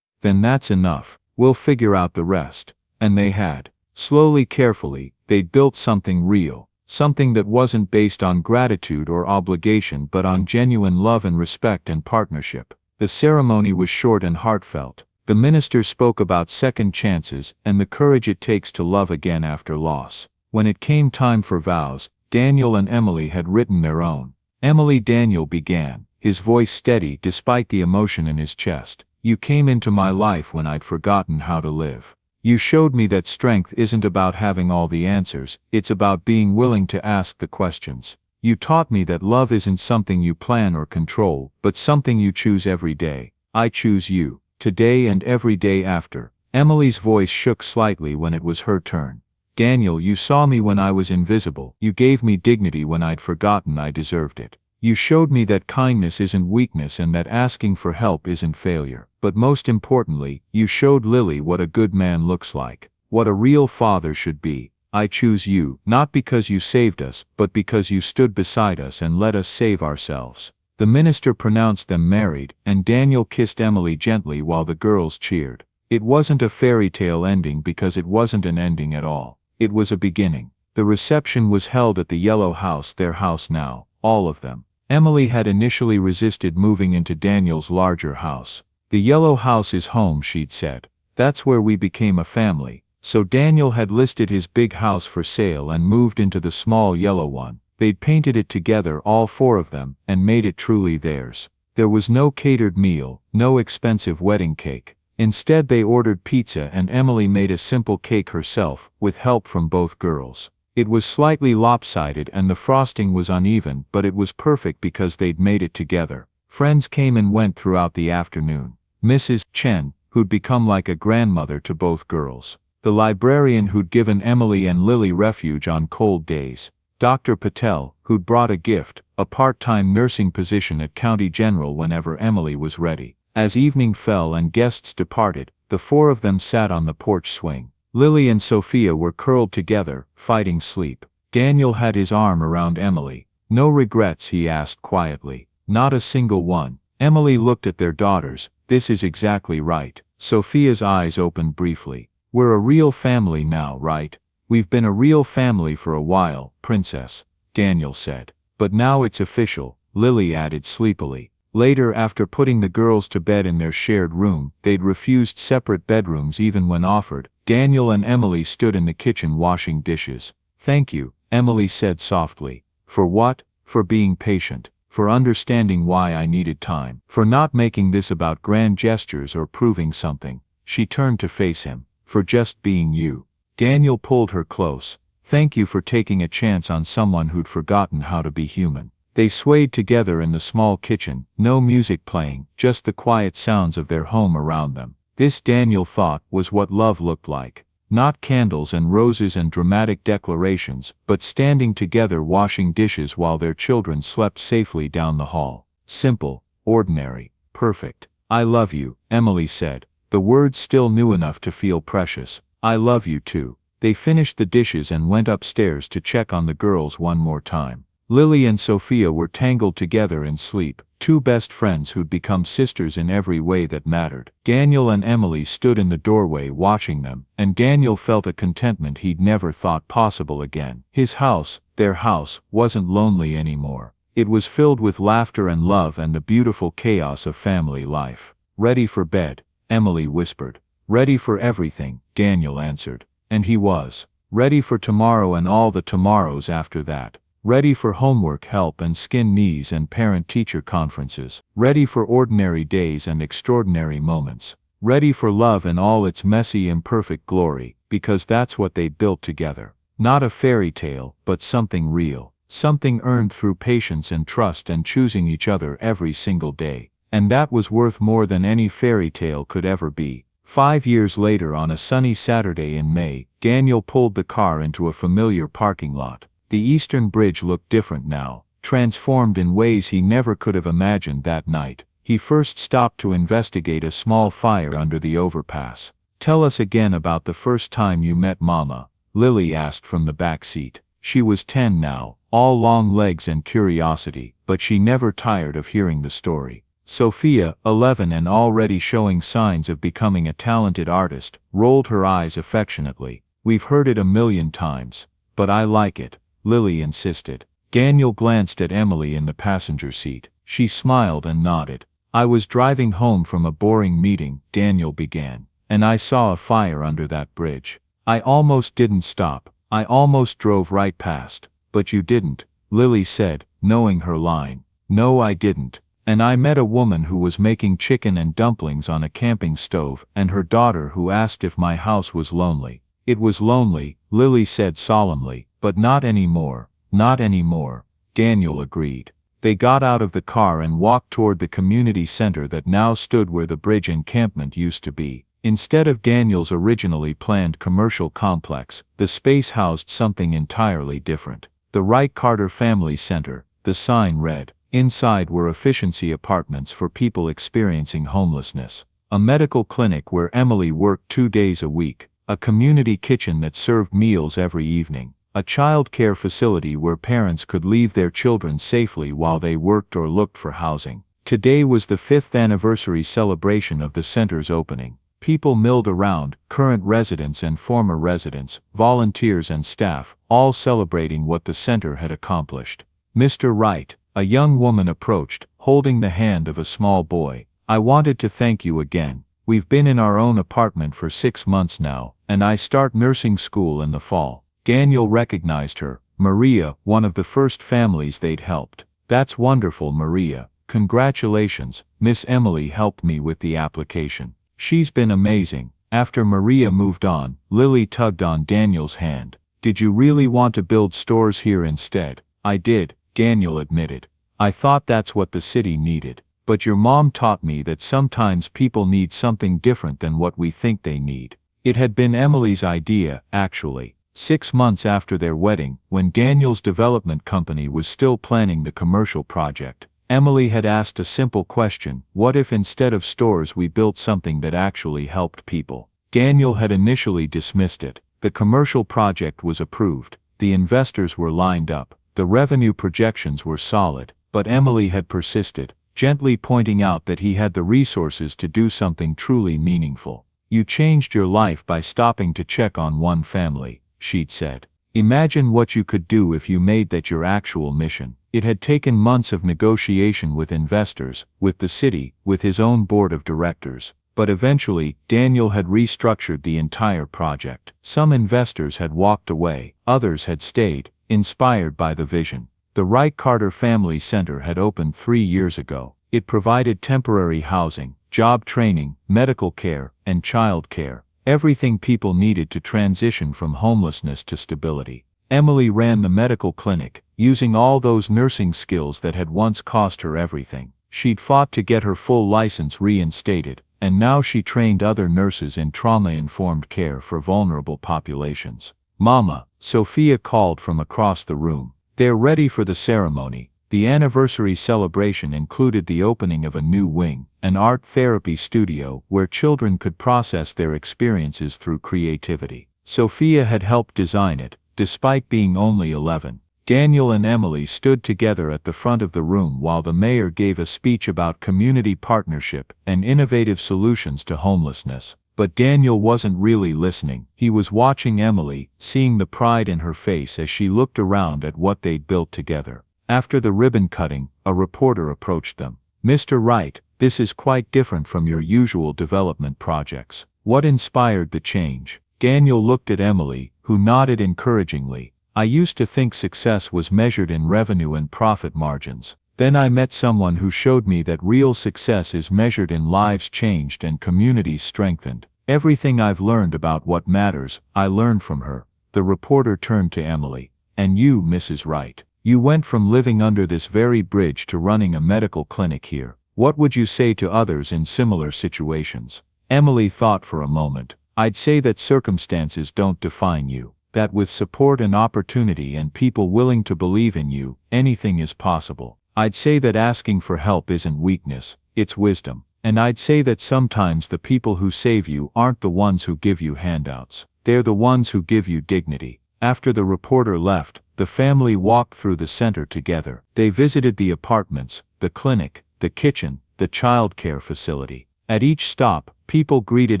Then that's enough. We'll figure out the rest. And they had. Slowly, carefully, they'd built something real, something that wasn't based on gratitude or obligation but on genuine love and respect and partnership. The ceremony was short and heartfelt. The minister spoke about second chances and the courage it takes to love again after loss. When it came time for vows, Daniel and Emily had written their own. Emily Daniel began, his voice steady despite the emotion in his chest. You came into my life when I'd forgotten how to live. You showed me that strength isn't about having all the answers, it's about being willing to ask the questions. You taught me that love isn't something you plan or control, but something you choose every day. I choose you, today and every day after. Emily's voice shook slightly when it was her turn. Daniel, you saw me when I was invisible. You gave me dignity when I'd forgotten I deserved it. You showed me that kindness isn't weakness and that asking for help isn't failure. But most importantly, you showed Lily what a good man looks like, what a real father should be. I choose you, not because you saved us, but because you stood beside us and let us save ourselves. The minister pronounced them married, and Daniel kissed Emily gently while the girls cheered. It wasn't a fairy tale ending because it wasn't an ending at all. It was a beginning. The reception was held at the Yellow House, their house now, all of them. Emily had initially resisted moving into Daniel's larger house. The Yellow House is home, she'd said. That's where we became a family. So Daniel had listed his big house for sale and moved into the small yellow one. They'd painted it together, all four of them, and made it truly theirs. There was no catered meal, no expensive wedding cake. Instead they ordered pizza and Emily made a simple cake herself, with help from both girls. It was slightly lopsided and the frosting was uneven, but it was perfect because they'd made it together. Friends came and went throughout the afternoon. Mrs. Chen, who'd become like a grandmother to both girls. The librarian who'd given Emily and Lily refuge on cold days. Dr. Patel, who'd brought a gift, a part-time nursing position at County General whenever Emily was ready. As evening fell and guests departed, the four of them sat on the porch swing. Lily and Sophia were curled together, fighting sleep. Daniel had his arm around Emily. No regrets, he asked quietly. Not a single one. Emily looked at their daughters. This is exactly right. Sophia's eyes opened briefly. We're a real family now, right? We've been a real family for a while, Princess, Daniel said. But now it's official, Lily added sleepily. Later, after putting the girls to bed in their shared room, they'd refused separate bedrooms even when offered. Daniel and Emily stood in the kitchen washing dishes. Thank you, Emily said softly. For what? For being patient. For understanding why I needed time. For not making this about grand gestures or proving something. She turned to face him. For just being you. Daniel pulled her close. Thank you for taking a chance on someone who'd forgotten how to be human. They swayed together in the small kitchen, no music playing, just the quiet sounds of their home around them. This, Daniel thought, was what love looked like. Not candles and roses and dramatic declarations, but standing together washing dishes while their children slept safely down the hall. Simple, ordinary, perfect. I love you, Emily said, the words still new enough to feel precious. I love you too. They finished the dishes and went upstairs to check on the girls one more time. Lily and Sophia were tangled together in sleep, two best friends who'd become sisters in every way that mattered. Daniel and Emily stood in the doorway watching them, and Daniel felt a contentment he'd never thought possible again. His house, their house, wasn't lonely anymore. It was filled with laughter and love and the beautiful chaos of family life. Ready for bed, Emily whispered. Ready for everything, Daniel answered. And he was. Ready for tomorrow and all the tomorrows after that. Ready for homework help and skin knees and parent-teacher conferences. Ready for ordinary days and extraordinary moments. Ready for love in all its messy, imperfect glory, because that's what they built together. Not a fairy tale, but something real. Something earned through patience and trust and choosing each other every single day. And that was worth more than any fairy tale could ever be. 5 years later, on a sunny Saturday in May, Daniel pulled the car into a familiar parking lot. The Eastern Bridge looked different now, transformed in ways he never could have imagined that night. He first stopped to investigate a small fire under the overpass. Tell us again about the first time you met Mama, Lily asked from the back seat. She was 10 now, all long legs and curiosity, but she never tired of hearing the story. Sophia, 11 and already showing signs of becoming a talented artist, rolled her eyes affectionately. We've heard it a million times. But I like it, Lily insisted. Daniel glanced at Emily in the passenger seat. She smiled and nodded. I was driving home from a boring meeting, Daniel began, and I saw a fire under that bridge. I almost didn't stop. I almost drove right past. But you didn't, Lily said, knowing her line. No, I didn't. And I met a woman who was making chicken and dumplings on a camping stove, and her daughter who asked if my house was lonely. It was lonely, Lily said solemnly, but not anymore. Not anymore, Daniel agreed. They got out of the car and walked toward the community center that now stood where the bridge encampment used to be. Instead of Daniel's originally planned commercial complex, the space housed something entirely different. The Wright Carter Family Center, the sign read. Inside were efficiency apartments for people experiencing homelessness, a medical clinic where Emily worked 2 days a week, a community kitchen that served meals every evening, a child care facility where parents could leave their children safely while they worked or looked for housing. Today was the 5th anniversary celebration of the center's opening. People milled around, current residents and former residents, volunteers and staff, all celebrating what the center had accomplished. Mr. Wright, a young woman approached, holding the hand of a small boy. I wanted to thank you again. We've been in our own apartment for 6 months now, and I start nursing school in the fall. Daniel recognized her, Maria, one of the first families they'd helped. That's wonderful, Maria. Congratulations, Miss Emily helped me with the application. She's been amazing. After Maria moved on, Lily tugged on Daniel's hand. Did you really want to build stores here instead? I did, Daniel admitted. I thought that's what the city needed. But your mom taught me that sometimes people need something different than what we think they need. It had been Emily's idea, actually. 6 months after their wedding, when Daniel's development company was still planning the commercial project, Emily had asked a simple question: what if instead of stores we built something that actually helped people? Daniel had initially dismissed it. The commercial project was approved. The investors were lined up. The revenue projections were solid, but Emily had persisted, gently pointing out that he had the resources to do something truly meaningful. You changed your life by stopping to check on one family, she'd said. Imagine what you could do if you made that your actual mission. It had taken months of negotiation with investors, with the city, with his own board of directors. But eventually, Daniel had restructured the entire project. Some investors had walked away, others had stayed, inspired by the vision. The Wright Carter Family Center had opened 3 years ago. It provided temporary housing, job training, medical care, and child care. Everything people needed to transition from homelessness to stability. Emily ran the medical clinic, using all those nursing skills that had once cost her everything. She'd fought to get her full license reinstated, and now she trained other nurses in trauma-informed care for vulnerable populations. Mama, Sophia called from across the room. They're ready for the ceremony. The anniversary celebration included the opening of a new wing, an art therapy studio where children could process their experiences through creativity. Sophia had helped design it, despite being only 11. Daniel and Emily stood together at the front of the room while the mayor gave a speech about community partnership and innovative solutions to homelessness. But Daniel wasn't really listening. He was watching Emily, seeing the pride in her face as she looked around at what they'd built together. After the ribbon cutting, a reporter approached them. Mr. Wright, this is quite different from your usual development projects. What inspired the change? Daniel looked at Emily, who nodded encouragingly. I used to think success was measured in revenue and profit margins. Then I met someone who showed me that real success is measured in lives changed and communities strengthened. Everything I've learned about what matters, I learned from her. The reporter turned to Emily. And you, Mrs. Wright, you went from living under this very bridge to running a medical clinic here. What would you say to others in similar situations? Emily thought for a moment. I'd say that circumstances don't define you. That with support and opportunity and people willing to believe in you, anything is possible. I'd say that asking for help isn't weakness, it's wisdom. And I'd say that sometimes the people who save you aren't the ones who give you handouts. They're the ones who give you dignity. After the reporter left, the family walked through the center together. They visited the apartments, the clinic, the kitchen, the child care facility. At each stop, people greeted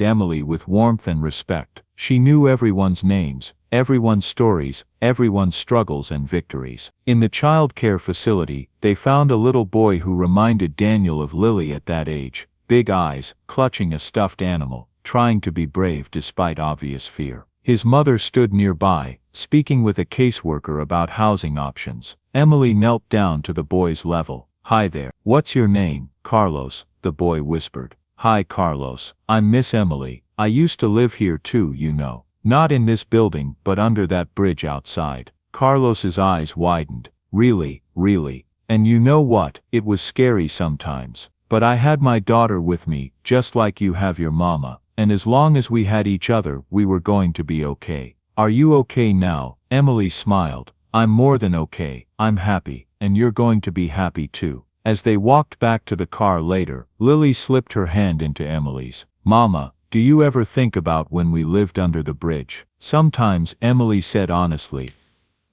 Emily with warmth and respect. She knew everyone's names, everyone's stories, everyone's struggles and victories. In the child care facility, they found a little boy who reminded Daniel of Lily at that age, big eyes, clutching a stuffed animal, trying to be brave despite obvious fear. His mother stood nearby, speaking with a caseworker about housing options. Emily knelt down to the boy's level. "Hi there. What's your name?" "Carlos," the boy whispered. "Hi Carlos, I'm Miss Emily. I used to live here too, you know. Not in this building, but under that bridge outside." Carlos's eyes widened. "Really, really. And you know what, it was scary sometimes. But I had my daughter with me, just like you have your mama. And as long as we had each other, we were going to be okay." "Are you okay now?" Emily smiled. "I'm more than okay. I'm happy, and you're going to be happy too." As they walked back to the car later, Lily slipped her hand into Emily's. "Mama, do you ever think about when we lived under the bridge?" "Sometimes," Emily said honestly.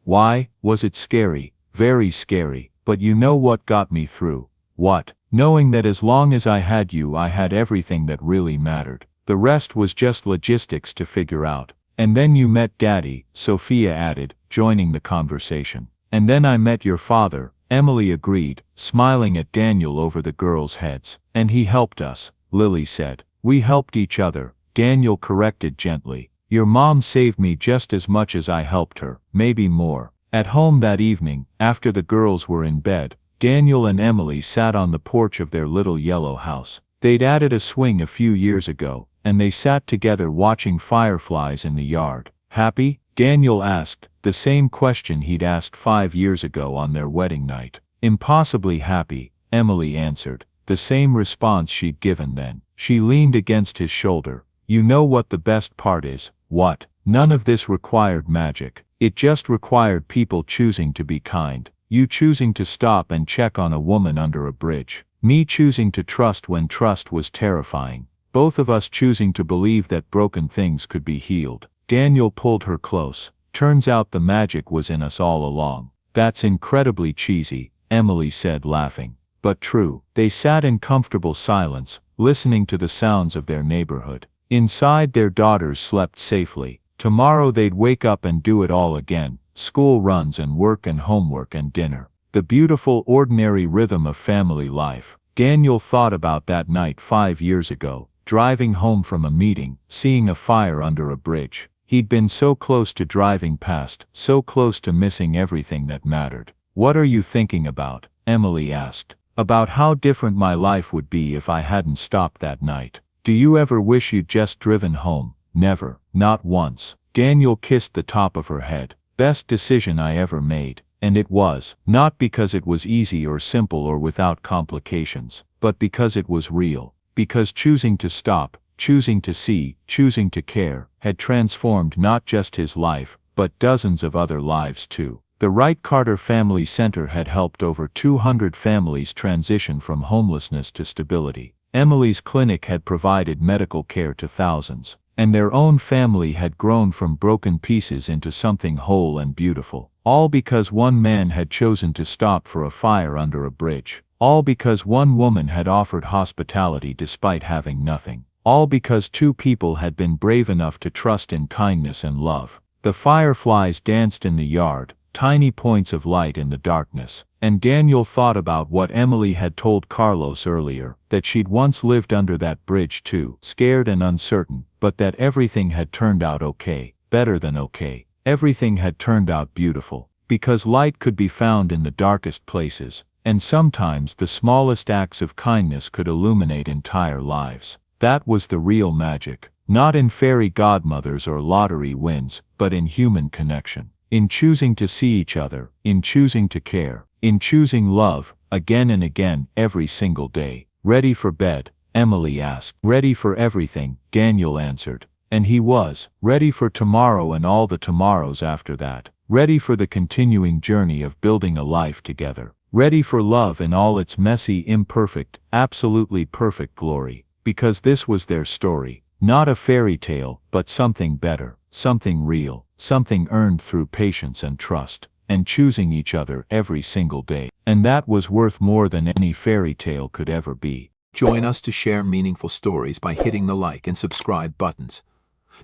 "Why? Was it scary?" "Very scary, but you know what got me through?" "What?" "Knowing that as long as I had you, I had everything that really mattered. The rest was just logistics to figure out." "And then you met Daddy," Sophia added, joining the conversation. "And then I met your father," Emily agreed, smiling at Daniel over the girls' heads. "And he helped us," Lily said. "We helped each other," Daniel corrected gently. "Your mom saved me just as much as I helped her, maybe more." At home that evening, after the girls were in bed, Daniel and Emily sat on the porch of their little yellow house. They'd added a swing a few years ago, and they sat together watching fireflies in the yard. "Happy?" Daniel asked, the same question he'd asked 5 years ago on their wedding night. "Impossibly happy," Emily answered, the same response she'd given then. She leaned against his shoulder. "You know what the best part is?" "What?" "None of this required magic. It just required people choosing to be kind. You choosing to stop and check on a woman under a bridge. Me choosing to trust when trust was terrifying. Both of us choosing to believe that broken things could be healed." Daniel pulled her close. "Turns out the magic was in us all along." "That's incredibly cheesy," Emily said laughing. "But true." They sat in comfortable silence, listening to the sounds of their neighborhood. Inside, their daughters slept safely. Tomorrow they'd wake up and do it all again. School runs and work and homework and dinner. The beautiful ordinary rhythm of family life. Daniel thought about that night 5 years ago, driving home from a meeting, seeing a fire under a bridge. He'd been so close to driving past, so close to missing everything that mattered. "What are you thinking about?" Emily asked. "About how different my life would be if I hadn't stopped that night." "Do you ever wish you'd just driven home?" "Never. Not once." Daniel kissed the top of her head. "Best decision I ever made." And it was, not because it was easy or simple or without complications, but because it was real. Because choosing to stop, choosing to see, choosing to care, had transformed not just his life, but dozens of other lives too. The Wright Carter Family Center had helped over 200 families transition from homelessness to stability. Emily's clinic had provided medical care to thousands, and their own family had grown from broken pieces into something whole and beautiful. All because one man had chosen to stop for a fire under a bridge. All because one woman had offered hospitality despite having nothing. All because 2 people had been brave enough to trust in kindness and love. The fireflies danced in the yard, tiny points of light in the darkness, and Daniel thought about what Emily had told Carlos earlier, that she'd once lived under that bridge too, scared and uncertain, but that everything had turned out okay, better than okay. Everything had turned out beautiful, because light could be found in the darkest places, and sometimes the smallest acts of kindness could illuminate entire lives. That was the real magic, not in fairy godmothers or lottery wins, but in human connection. In choosing to see each other, in choosing to care, in choosing love, again and again, every single day. "Ready for bed?" Emily asked. "Ready for everything," Daniel answered. And he was, ready for tomorrow and all the tomorrows after that. Ready for the continuing journey of building a life together. Ready for love in all its messy, imperfect, absolutely perfect glory. Because this was their story. Not a fairy tale, but something better, something real, something earned through patience and trust, and choosing each other every single day. And that was worth more than any fairy tale could ever be. Join us to share meaningful stories by hitting the like and subscribe buttons.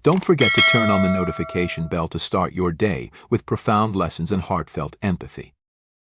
Don't forget to turn on the notification bell to start your day with profound lessons and heartfelt empathy.